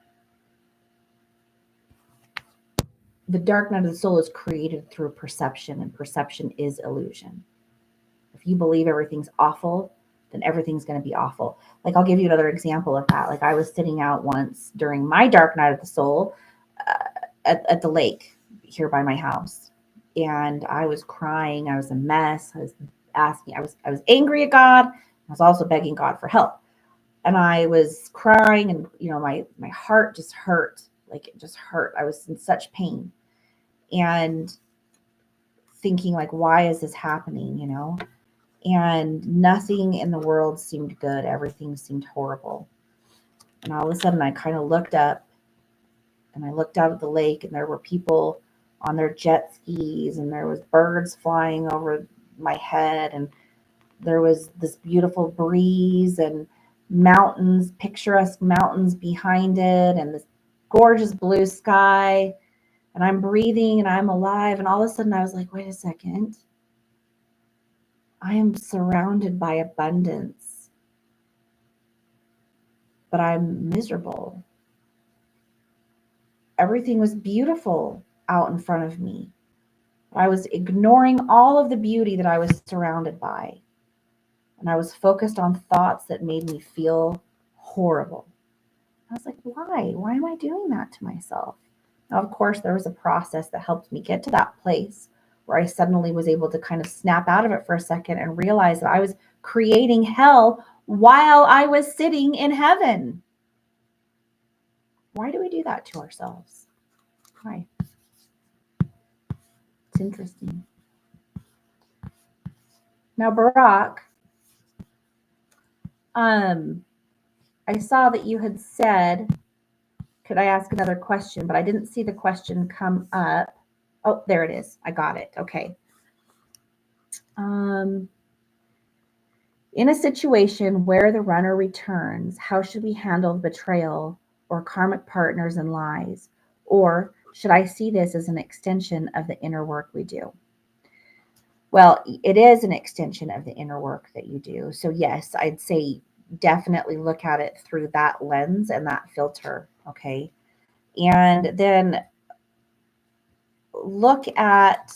the dark night of the soul is created through perception, and perception is illusion. If you believe everything's awful, then everything's going to be awful. Like, I'll give you another example of that. Like, I was sitting out once during my dark night of the soul at the lake here by my house, and I was crying. I was a mess. I was asking. I was angry at God. I was also begging God for help, and I was crying, and my heart just hurt. Like, it just hurt. I was in such pain, and thinking, like, why is this happening? And nothing in the world seemed good. Everything seemed horrible. And all of a sudden I kind of looked up, and I looked out at the lake, and there were people on their jet skis, and there was birds flying over my head, and there was this beautiful breeze and mountains, picturesque mountains behind it, and this gorgeous blue sky. And I'm breathing and I'm alive. And all of a sudden I was like, wait a second. I am surrounded by abundance, but I'm miserable. Everything was beautiful out in front of me. I was ignoring all of the beauty that I was surrounded by. And I was focused on thoughts that made me feel horrible. I was like, why? Why am I doing that to myself? Now, of course, there was a process that helped me get to that place where I suddenly was able to kind of snap out of it for a second and realize that I was creating hell while I was sitting in heaven. Why do we do that to ourselves? Why? It's interesting. Now, Barack, I saw that you had said, could I ask another question? But I didn't see the question come up. Oh, there it is. I got it. Okay. In a situation where the runner returns, how should we handle betrayal or karmic partners and lies? Or should I see this as an extension of the inner work we do? Well, it is an extension of the inner work that you do. So yes, I'd say definitely look at it through that lens and that filter. Okay. And then look at,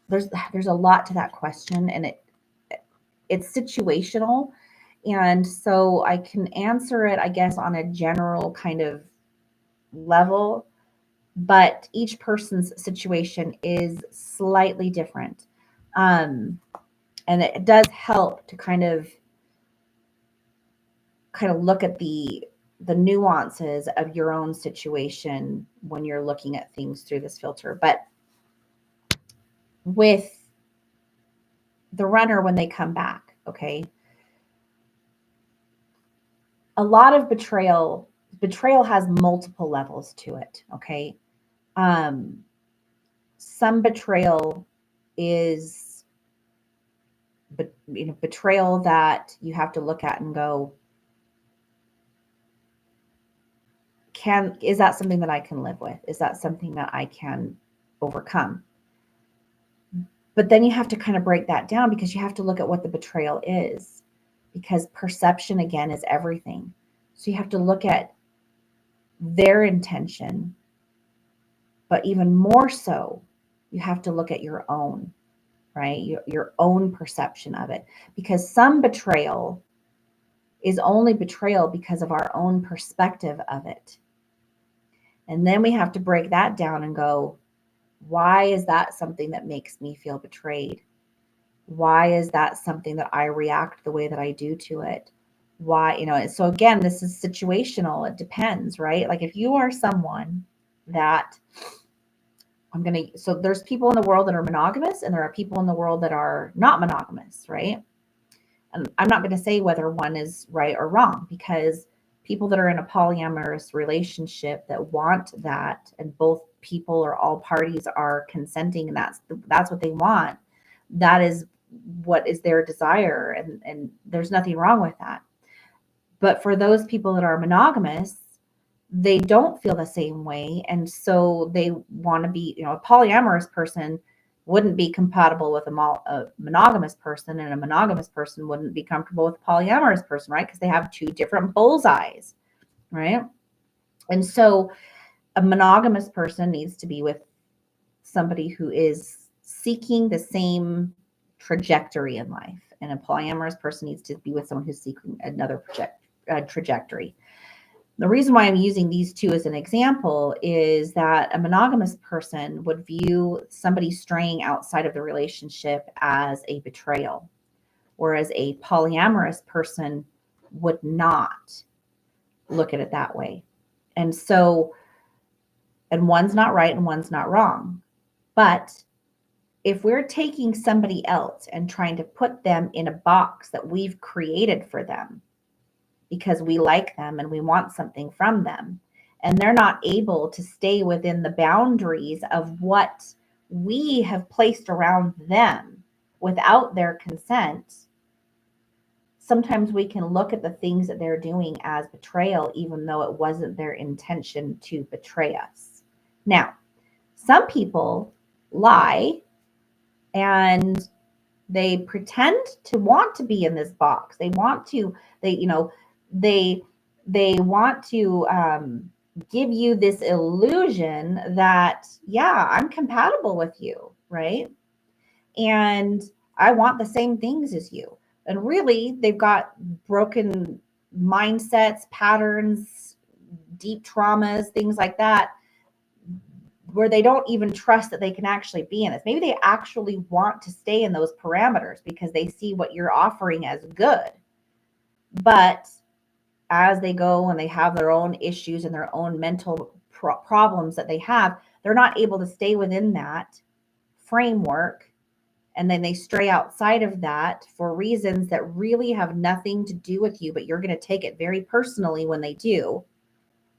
there's a lot to that question, and it's situational. And so I can answer it, I guess, on a general kind of level, but each person's situation is slightly different. And it does help to kind of look at the nuances of your own situation when you're looking at things through this filter. But with the runner, when they come back, okay, a lot of betrayal has multiple levels to it. Okay. Some betrayal is betrayal that you have to look at and go, is that something that I can live with? Is that something that I can overcome? But then you have to kind of break that down, because you have to look at what the betrayal is, because perception, again, is everything. So you have to look at their intention, but even more so, you have to look at your own, right? Your own perception of it, because some betrayal is only betrayal because of our own perspective of it. And then we have to break that down and go, why is that something that makes me feel betrayed? Why is that something that I react the way that I do to it? Why, so again, this is situational. It depends, right? Like if you are someone that so there's people in the world that are monogamous and there are people in the world that are not monogamous, right? And I'm not going to say whether one is right or wrong, because people that are in a polyamorous relationship that want that, and both people or all parties are consenting, and that's what they want, that is what is their desire, and there's nothing wrong with that. But for those people that are monogamous, they don't feel the same way. And so they want to be, a polyamorous person wouldn't be compatible with a monogamous person, and a monogamous person wouldn't be comfortable with a polyamorous person, right? Because they have two different bullseyes, right? And so a monogamous person needs to be with somebody who is seeking the same trajectory in life. And a polyamorous person needs to be with someone who's seeking another trajectory. The reason why I'm using these two as an example is that a monogamous person would view somebody straying outside of the relationship as a betrayal, whereas a polyamorous person would not look at it that way. And so, and one's not right and one's not wrong. But if we're taking somebody else and trying to put them in a box that we've created for them, because we like them and we want something from them, and they're not able to stay within the boundaries of what we have placed around them without their consent, sometimes we can look at the things that they're doing as betrayal, even though it wasn't their intention to betray us. Now, some people lie and they pretend to want to be in this box. They want to, they want to give you this illusion that, yeah, I'm compatible with you, right? And I want the same things as you. And really, they've got broken mindsets, patterns, deep traumas, things like that, where they don't even trust that they can actually be in this. Maybe they actually want to stay in those parameters because they see what you're offering as good. But as they go and they have their own issues and their own mental problems that they have, they're not able to stay within that framework. And then they stray outside of that for reasons that really have nothing to do with you, but you're going to take it very personally when they do,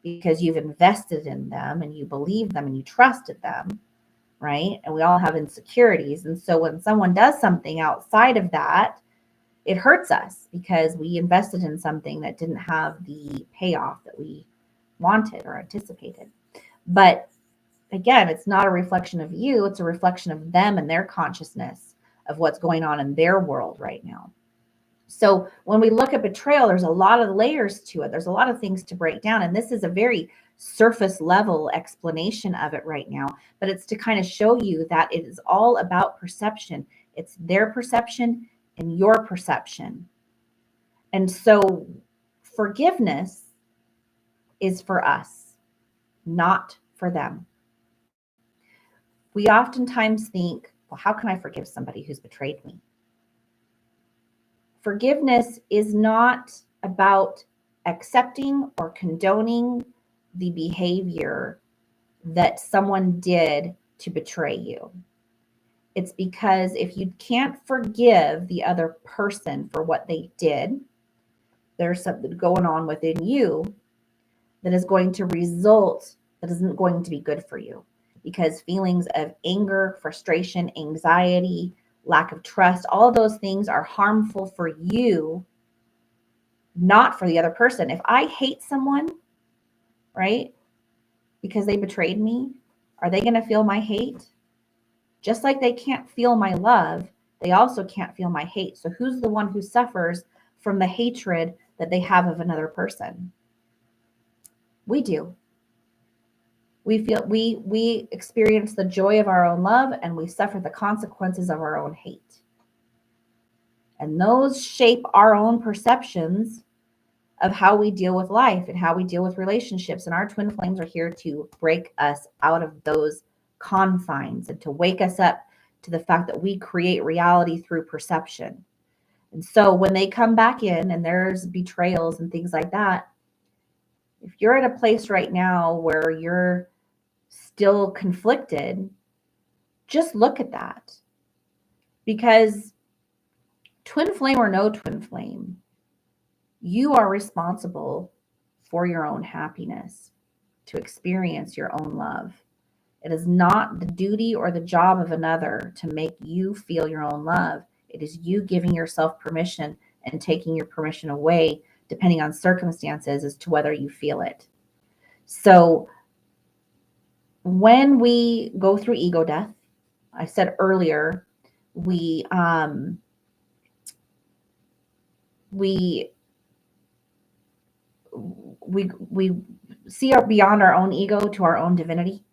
because you've invested in them and you believe them and you trusted them, right? And we all have insecurities. And so when someone does something outside of that, it hurts us because we invested in something that didn't have the payoff that we wanted or anticipated. But again, it's not a reflection of you, it's a reflection of them and their consciousness of what's going on in their world right now. So when we look at betrayal, there's a lot of layers to it. There's a lot of things to break down. And this is a very surface level explanation of it right now, but it's to kind of show you that it is all about perception. It's their perception and your perception. And so forgiveness is for us, not for them. We oftentimes think, well, how can I forgive somebody who's betrayed me? Forgiveness is not about accepting or condoning the behavior that someone did to betray you. It's because if you can't forgive the other person for what they did, there's something going on within you that is going to result, that isn't going to be good for you. Because feelings of anger, frustration, anxiety, lack of trust, all of those things are harmful for you, not for the other person. If I hate someone, right, because they betrayed me, are they going to feel my hate? Just like they can't feel my love, they also can't feel my hate. So who's the one who suffers from the hatred that they have of another person? We do. We experience the joy of our own love, and we suffer the consequences of our own hate. And those shape our own perceptions of how we deal with life and how we deal with relationships. And our twin flames are here to break us out of those confines and to wake us up to the fact that we create reality through perception. And so when they come back in and there's betrayals and things like that, if you're at a place right now where you're still conflicted, just look at that. Because twin flame or no twin flame, you are responsible for your own happiness, to experience your own love. It is not the duty or the job of another to make you feel your own love. It is you giving yourself permission and taking your permission away, depending on circumstances, as to whether you feel it. So when we go through ego death, I said earlier, we see beyond our own ego to our own divinity.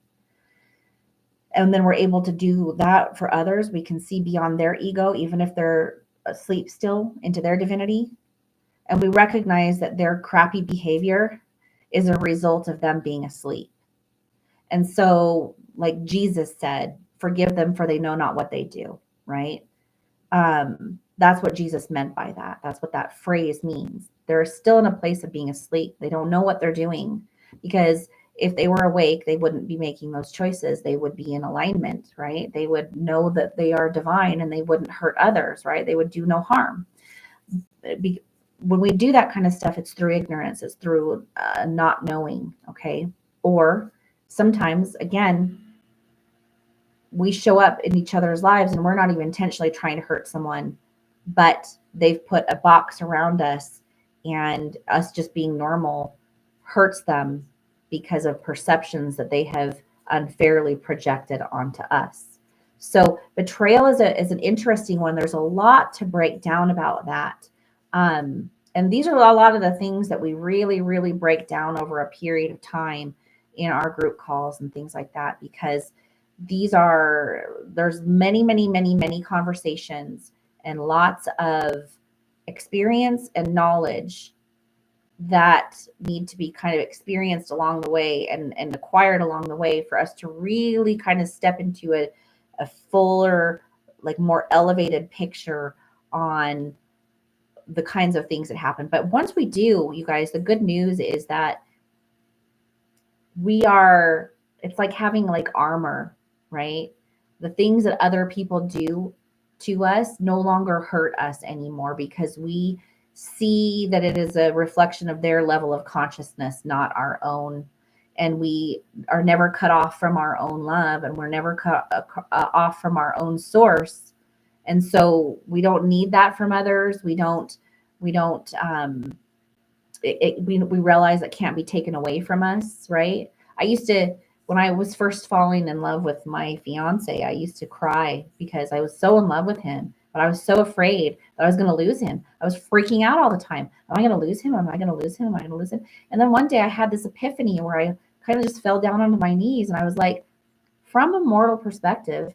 And then we're able to do that for others. We can see beyond their ego, even if they're asleep still, into their divinity. And we recognize that their crappy behavior is a result of them being asleep. And so, like Jesus said, forgive them for they know not what they do, right? That's what Jesus meant by that. That's what that phrase means. They're still in a place of being asleep. They don't know what they're doing, because if they were awake, they wouldn't be making those choices. They would be in alignment, right? They would know that they are divine and they wouldn't hurt others, right? They would do no harm. When we do that kind of stuff, it's through ignorance. It's through not knowing, okay? Or sometimes, again, we show up in each other's lives and we're not even intentionally trying to hurt someone, but they've put a box around us, and us just being normal hurts them because of perceptions that they have unfairly projected onto us. So betrayal is an interesting one. There's a lot to break down about that. And these are a lot of the things that we really, really break down over a period of time in our group calls and things like that, because there's many conversations and lots of experience and knowledge that need to be kind of experienced along the way and acquired along the way for us to really kind of step into a fuller, like more elevated picture on the kinds of things that happen. But once we do, you guys, the good news is that it's like having like armor, right? The things that other people do to us no longer hurt us anymore, because we see that it is a reflection of their level of consciousness, not our own. And we are never cut off from our own love, and we're never cut off from our own source. And so we don't need that from others. We realize it can't be taken away from us, right? When I was first falling in love with my fiance, I used to cry because I was so in love with him, but I was so afraid that I was going to lose him. I was freaking out all the time. Am I going to lose him? Am I going to lose him? Am I going to lose him? And then one day I had this epiphany where I kind of just fell down onto my knees, and I was like, from a mortal perspective,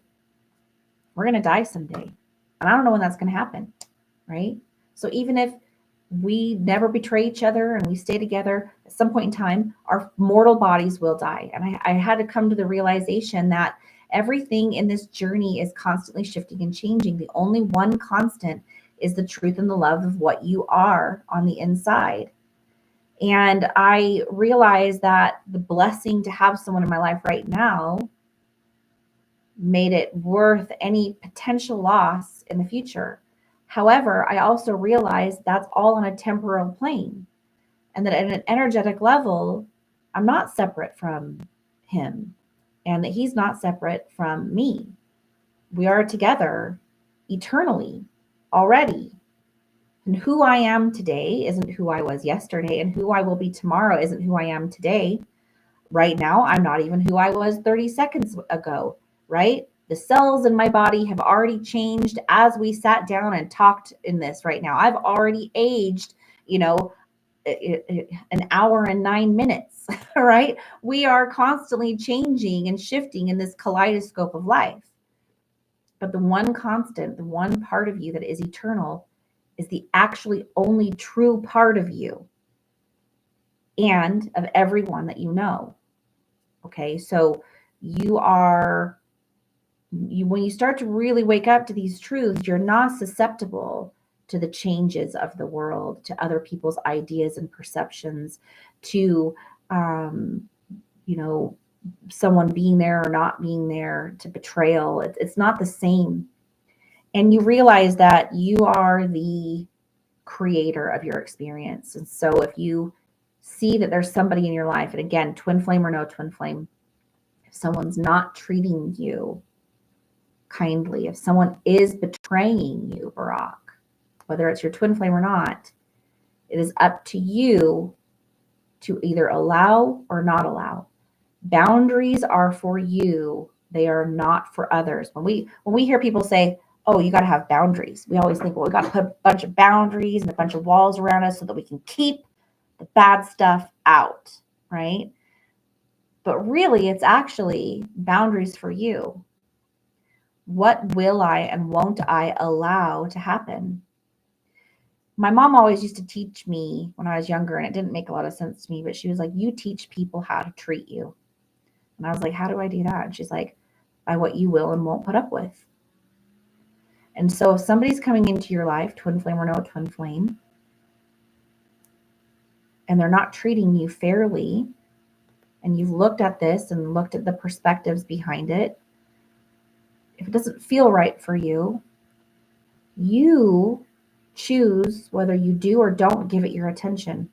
we're going to die someday. And I don't know when that's going to happen, right? So even if we never betray each other and we stay together, at some point in time, our mortal bodies will die. And I had to come to the realization that everything in this journey is constantly shifting and changing. The only one constant is the truth and the love of what you are on the inside. And I realized that the blessing to have someone in my life right now made it worth any potential loss in the future. However, I also realized that's all on a temporal plane, and that at an energetic level, I'm not separate from him, and that he's not separate from me. We are together eternally already. And who I am today isn't who I was yesterday, and who I will be tomorrow isn't who I am today. Right now, I'm not even who I was 30 seconds ago, right? The cells in my body have already changed as we sat down and talked in this right now. I've already aged, an hour and 9 minutes, right? We are constantly changing and shifting in this kaleidoscope of life. But the one constant, the one part of you that is eternal, is the actually only true part of you and of everyone that you know. Okay, so when you start to really wake up to these truths, you're not susceptible to the changes of the world, to other people's ideas and perceptions, to, you know, someone being there or not being there, to betrayal. It's not the same. And you realize that you are the creator of your experience. And so if you see that there's somebody in your life, and again, twin flame or no twin flame, if someone's not treating you kindly, if someone is betraying you, Barack, whether it's your twin flame or not, it is up to you to either allow or not allow. Boundaries are for you. They are not for others. When we hear people say, oh, you got to have boundaries, we always think, well, we got to put a bunch of boundaries and a bunch of walls around us so that we can keep the bad stuff out, right? But really, it's actually boundaries for you. What will I and won't I allow to happen? My mom always used to teach me when I was younger, and it didn't make a lot of sense to me, but she was like, you teach people how to treat you. And I was like, how do I do that? And she's like, by what you will and won't put up with. And so if somebody's coming into your life, twin flame or no twin flame, and they're not treating you fairly, and you've looked at this and looked at the perspectives behind it, if it doesn't feel right for you, you choose whether you do or don't give it your attention.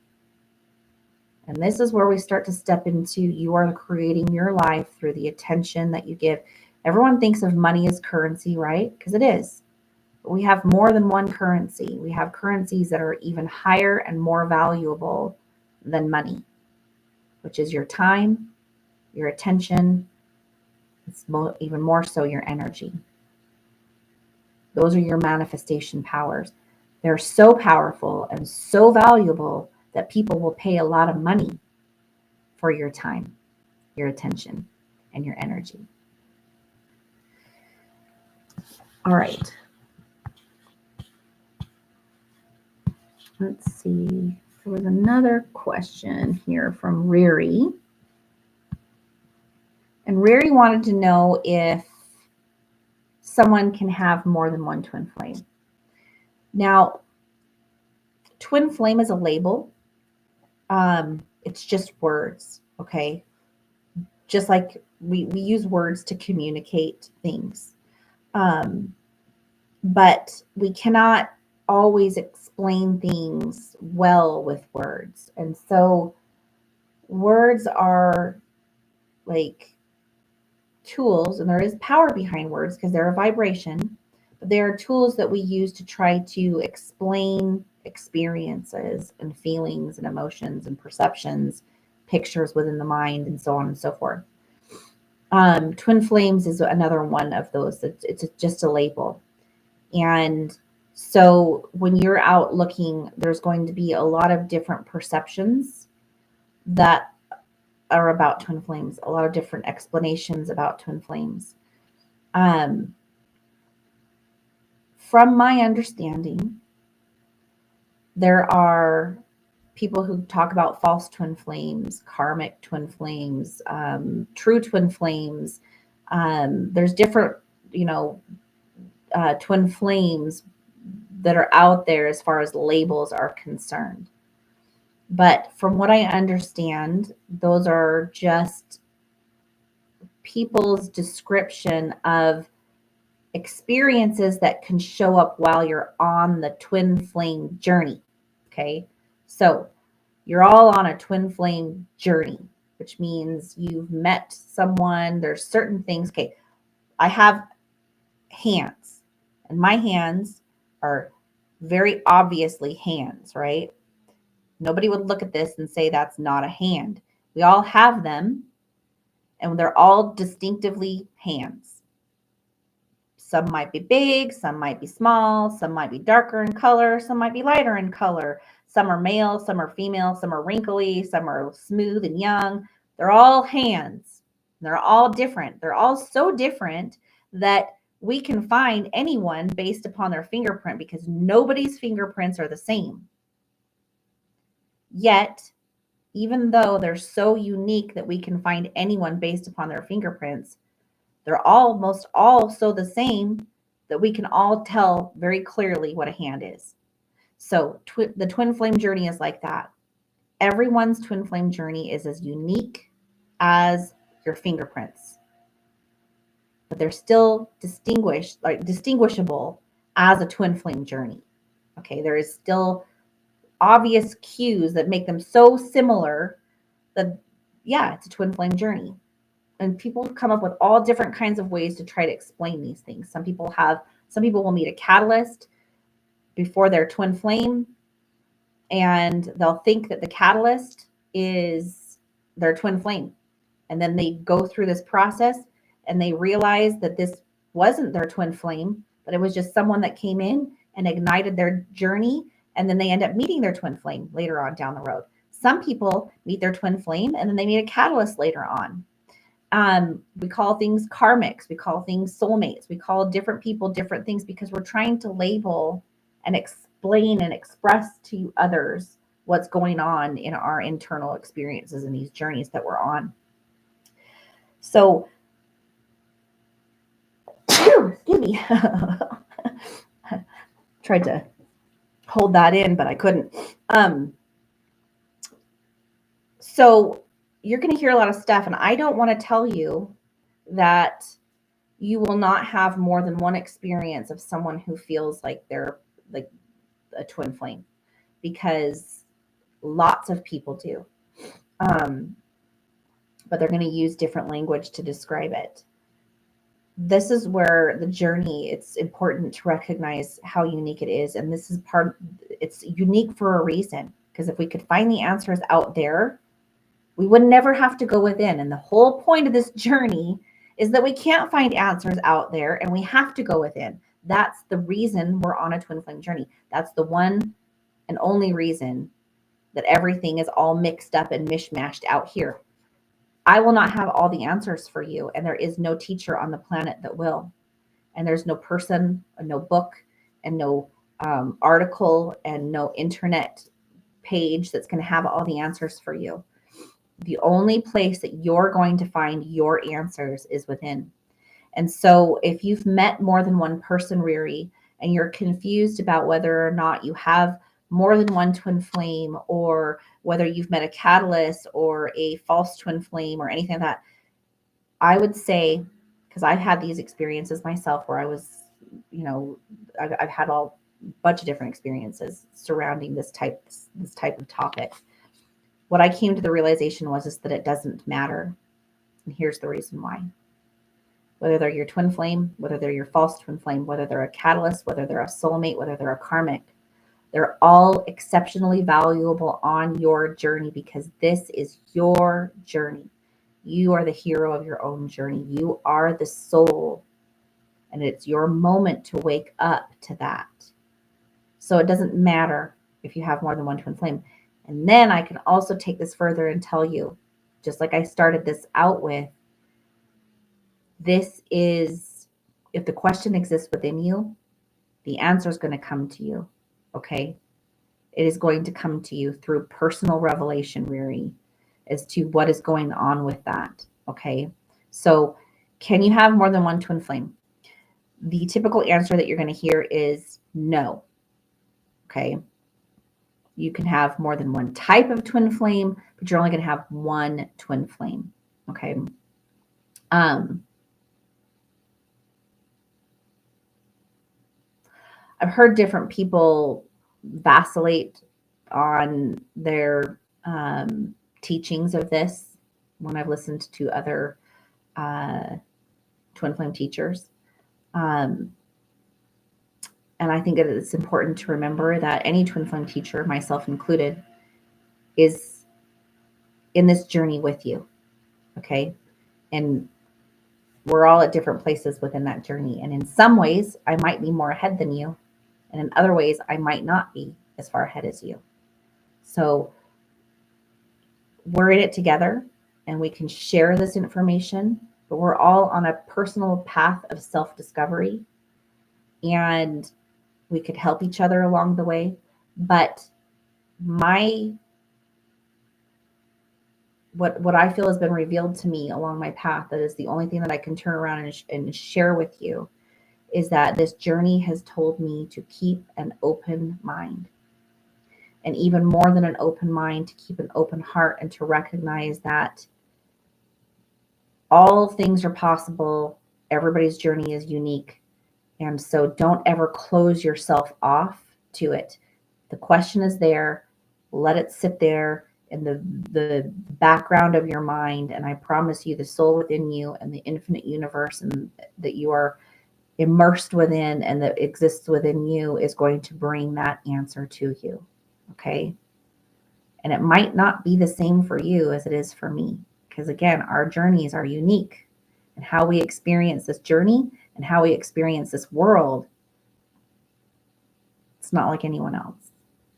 And this is where we start to step into, you are creating your life through the attention that you give. Everyone thinks of money as currency, right? Because it is. But we have more than one currency. We have currencies that are even higher and more valuable than money, which is your time, your attention, it's even more so your energy. Those are your manifestation powers. They're so powerful and so valuable that people will pay a lot of money for your time, your attention, and your energy. All right. Let's see. There was another question here from Riri. And Riri wanted to know if someone can have more than one twin flame. Now, twin flame is a label. It's just words, okay? Just like we use words to communicate things. But we cannot always explain things well with words. And so words are like tools, and there is power behind words because they're a vibration, but they are tools that we use to try to explain experiences and feelings and emotions and perceptions, pictures within the mind, and so on and so forth. Twin flames is another one of those. It's just a label. And so when you're out looking, there's going to be a lot of different perceptions that are about twin flames, a lot of different explanations about twin flames. From my understanding, there are people who talk about false twin flames, karmic twin flames, true twin flames. There's different, twin flames that are out there as far as labels are concerned. But from what I understand, those are just people's description of experiences that can show up while you're on the twin flame journey. Okay. So you're all on a twin flame journey, which means you've met someone. There's certain things. Okay. I have hands, and my hands are very obviously hands, right? Nobody would look at this and say that's not a hand. We all have them, and they're all distinctively hands. Some might be big, some might be small, some might be darker in color, some might be lighter in color. Some are male, some are female, some are wrinkly, some are smooth and young. They're all hands. They're all different. They're all so different that we can find anyone based upon their fingerprint because nobody's fingerprints are the same. Yet, even though they're so unique that we can find anyone based upon their fingerprints, they're almost all so the same that we can all tell very clearly what a hand is. So the twin flame journey is like that. Everyone's twin flame journey is as unique as your fingerprints, but they're still distinguishable as a twin flame journey. Okay, there is still obvious cues that make them so similar that, yeah, it's a twin flame journey. And people come up with all different kinds of ways to try to explain these things. Some people will meet a catalyst before their twin flame, and they'll think that the catalyst is their twin flame. And then they go through this process and they realize that this wasn't their twin flame, but it was just someone that came in and ignited their journey. And then they end up meeting their twin flame later on down the road. Some people meet their twin flame and then they meet a catalyst later on. We call things karmics. We call things soulmates. We call different people different things because we're trying to label and explain and express to others what's going on in our internal experiences and these journeys that we're on. So, excuse me. Tried to hold that in, but I couldn't. So you're going to hear a lot of stuff, and I don't want to tell you that you will not have more than one experience of someone who feels like they're like a twin flame, because lots of people do. But they're going to use different language to describe it. This is where the journey, it's important to recognize how unique it is. And this is it's unique for a reason, because if we could find the answers out there, we would never have to go within. And the whole point of this journey is that we can't find answers out there and we have to go within. That's the reason we're on a twin flame journey. That's the one and only reason that everything is all mixed up and mishmashed out here. I will not have all the answers for you, and there is no teacher on the planet that will. And there's no person, no book, and no article, and no internet page that's going to have all the answers for you. The only place that you're going to find your answers is within. And so if you've met more than one person, Riri, and you're confused about whether or not you have more than one twin flame, or whether you've met a catalyst or a false twin flame or anything like that, I would say, because I've had these experiences myself where I was, I've had a bunch of different experiences surrounding this type of topic. What I came to the realization is that it doesn't matter. And here's the reason why. Whether they're your twin flame, whether they're your false twin flame, whether they're a catalyst, whether they're a soulmate, whether they're a karmic, they're all exceptionally valuable on your journey, because this is your journey. You are the hero of your own journey. You are the soul, and it's your moment to wake up to that. So it doesn't matter if you have more than one twin flame. And then I can also take this further and tell you, just like I started this out with, this is, if the question exists within you, the answer is going to come to you. Okay? It is going to come to you through personal revelation, Riri, as to what is going on with that. Okay? So can you have more than one twin flame? The typical answer that you're going to hear is no. Okay? You can have more than one type of twin flame, but you're only going to have one twin flame. Okay? I've heard different people vacillate on their teachings of this when I've listened to other twin flame teachers. And I think that it's important to remember that any twin flame teacher, myself included, is in this journey with you. Okay? And we're all at different places within that journey. And in some ways, I might be more ahead than you. And in other ways, I might not be as far ahead as you. So we're in it together, and we can share this information, but we're all on a personal path of self-discovery, and we could help each other along the way. But what I feel has been revealed to me along my path, that is the only thing that I can turn around and share with you, is that this journey has told me to keep an open mind. and even more than an open mind, to keep an open heart and to recognize that all things are possible. Everybody's journey is unique. And so don't ever close yourself off to it. The question is there. Let it sit there in the background of your mind. And I promise you, the soul within you and the infinite universe and that you are immersed within and that exists within you is going to bring that answer to you. Okay. And it might not be the same for you as it is for me. Because again, our journeys are unique. And how we experience this journey and how we experience this world, it's not like anyone else.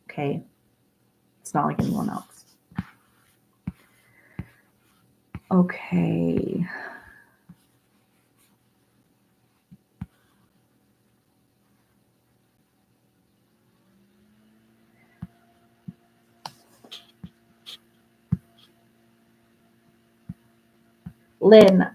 Okay? It's not like anyone else. Okay. Lynn,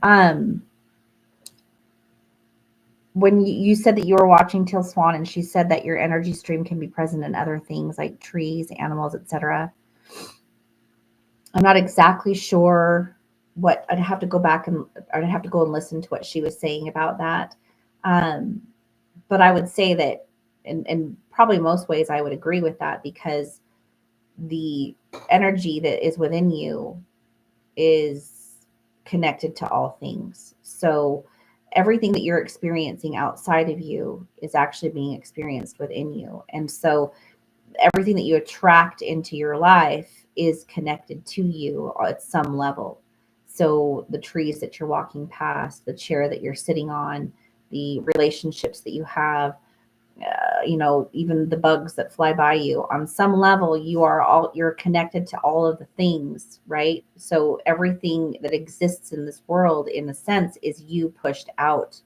when you said that you were watching Teal Swan and she said that your energy stream can be present in other things like trees, animals, etc. I'm not exactly sure what I'd have to go back and I'd have to go and listen to what she was saying about that. Um, but I would say that in probably most ways I would agree with that because the energy that is within you is connected to all things. So everything that you're experiencing outside of you is actually being experienced within you. And so everything that you attract into your life is connected to you at some level. So the trees that you're walking past, the chair that you're sitting on, the relationships that you have, even the bugs that fly by you, on some level you're connected to all of the things, right? So everything that exists in this world in a sense is you pushed out.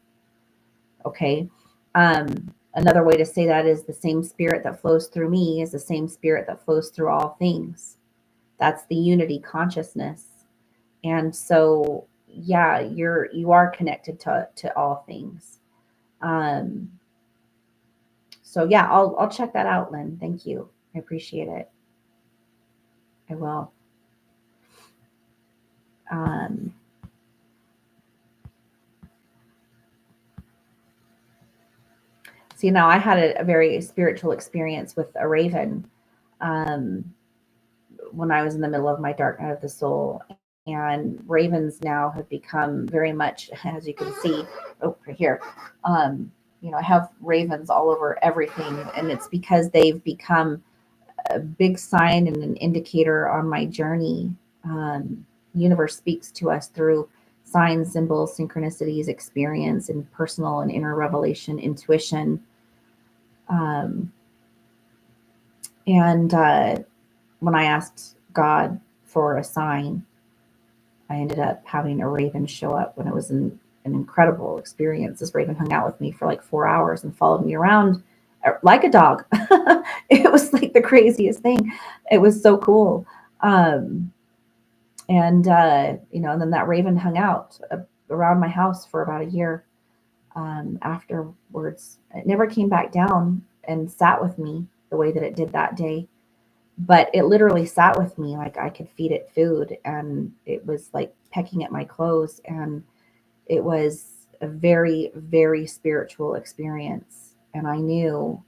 Okay. Another way to say that is the same spirit that flows through me is the same spirit that flows through all things. That's the unity consciousness. And so yeah, you are connected to all things. um So yeah, I'll check that out, Lynn. Thank you. I appreciate it. I will. Um, now I had a very spiritual experience with a raven um, when I was in the middle of my dark night of the soul. And ravens now have become very much, as you can see, right here. I have ravens all over everything, and it's because they've become a big sign and an indicator on my journey. Universe speaks to us through signs, symbols, synchronicities, experience, and personal and inner revelation, intuition. Um, and when I asked God for a sign, I ended up having a raven show up when it was an incredible experience. This raven hung out with me for like 4 hours and followed me around like a dog. It was like the craziest thing. It was so cool. And then that raven hung out around my house for about a year afterwards. It never came back down and sat with me the way that it did that day, but it literally sat with me like I could feed it food, and it was like pecking at my clothes, and it was a very, very spiritual experience. And I knew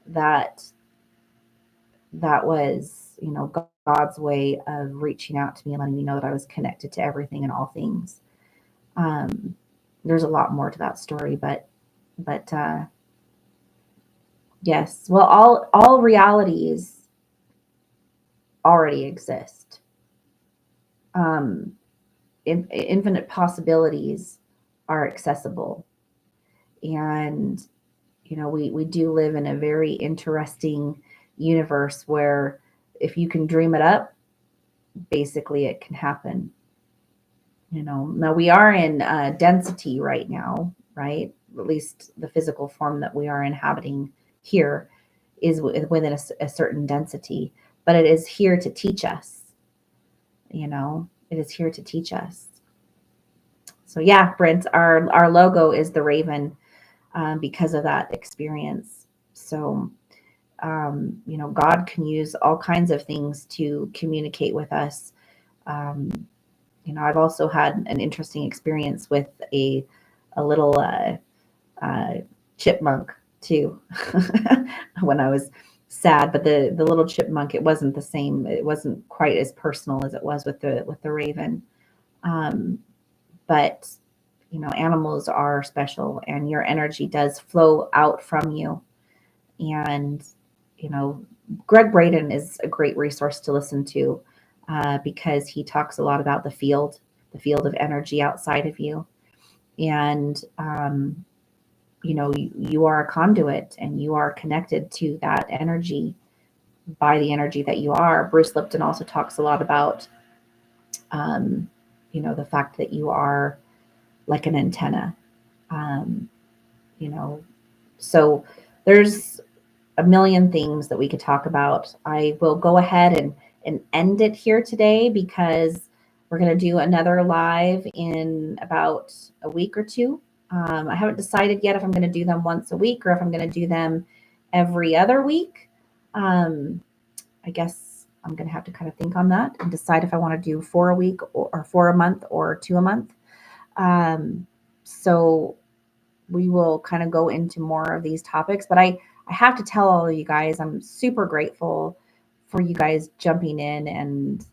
that that was, God's way of reaching out to me and letting me know that I was connected to everything and all things. Um, there's a lot more to that story, but yes, well, all realities already exist. Um, Infinite possibilities are accessible, and we do live in a very interesting universe where if you can dream it up, basically it can happen. Now we are in density right now, right? At least the physical form that we are inhabiting here is within a certain density, but it is here to teach us. It is here to teach us. So yeah, Brent, our logo is the raven because of that experience. So God can use all kinds of things to communicate with us. Um, I've also had an interesting experience with a little uh, chipmunk too when I was sad. But the little chipmunk, it wasn't the same. It wasn't quite as personal as it was with the raven. Um, but animals are special, and your energy does flow out from you. And you know, Greg Braden is a great resource to listen to because he talks a lot about the field of energy outside of you. And you are a conduit, and you are connected to that energy by the energy that you are. Bruce Lipton also talks a lot about um, the fact that you are like an antenna. um, you know so there's a million things that we could talk about. I will go ahead and end it here today, because we're going to do another live in about a week or two. I haven't decided yet if I'm going to do them once a week or if I'm going to do them every other week. I guess I'm going to have to kind of think on that and decide if I want to do 4 a week or 4 a month or 2 a month. So we will kind of go into more of these topics. But I have to tell all of you guys, I'm super grateful for you guys jumping in and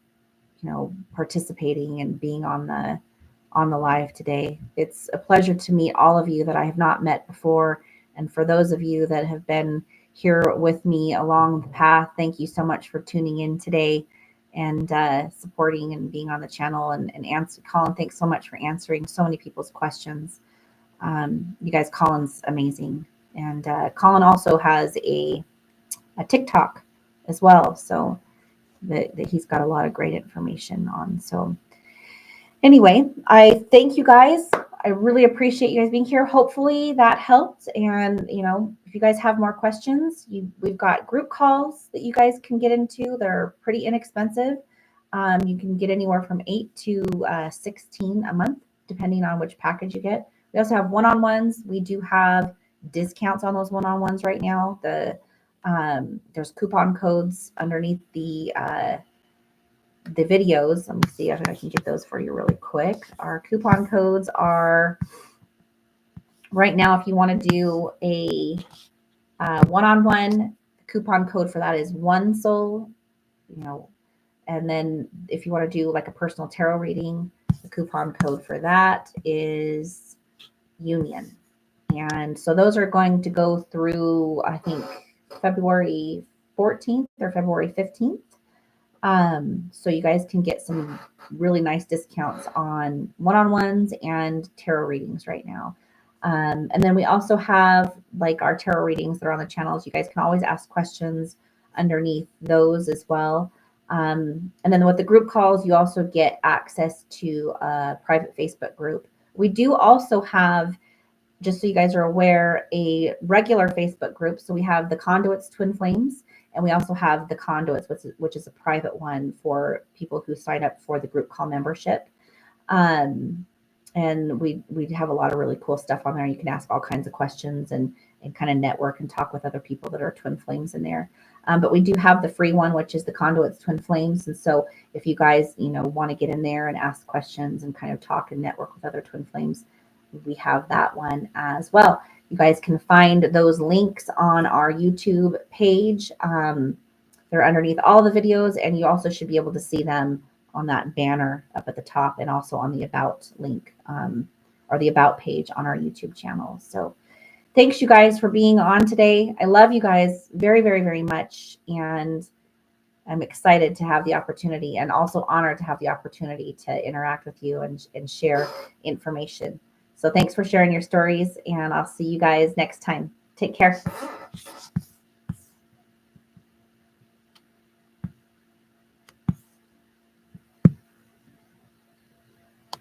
participating and being on the live today. It's a pleasure to meet all of you that I have not met before, and for those of you that have been here with me along the path, thank you so much for tuning in today and supporting and being on the channel and answer. Colin, thanks so much for answering so many people's questions. You guys, Colin's amazing. And Colin also has a TikTok as well. So that he's got a lot of great information on. So anyway, I thank you guys. I really appreciate you guys being here. Hopefully that helped. And, if you guys have more questions, we've got group calls that you guys can get into. They're pretty inexpensive. You can get anywhere from 8 to 16 a month, depending on which package you get. We also have one-on-ones. We do have discounts on those one-on-ones right now. There's coupon codes underneath the videos. Let me see if I can get those for you really quick. Our coupon codes are right now, if you want to do a one-on-one, the coupon code for that is one soul, and then if you want to do like a personal tarot reading, the coupon code for that is union. And so those are going to go through, I think, February 14th or February 15th. So you guys can get some really nice discounts on one-on-ones and tarot readings right now. And then we also have like our tarot readings that are on the channels. You guys can always ask questions underneath those as well. And then with the group calls, you also get access to a private Facebook group. We do also have, just so you guys are aware, a regular Facebook group. So we have the Conduits Twin Flames, and we also have the Conduits, which is a private one for people who sign up for the group call membership. And we have a lot of really cool stuff on there. You can ask all kinds of questions and kind of network and talk with other people that are twin flames in there. But we do have the free one, which is the Conduits Twin Flames. And so if you guys, want to get in there and ask questions and kind of talk and network with other twin flames, we have that one as well. You guys can find those links on our YouTube page. They're underneath all the videos, and you also should be able to see them on that banner up at the top, and also on the About link or the About page on our YouTube channel. So thanks, you guys, for being on today. I love you guys very, very, very much. And I'm excited to have the opportunity, and also honored to have the opportunity to interact with you and share information. So thanks for sharing your stories, and I'll see you guys next time. Take care.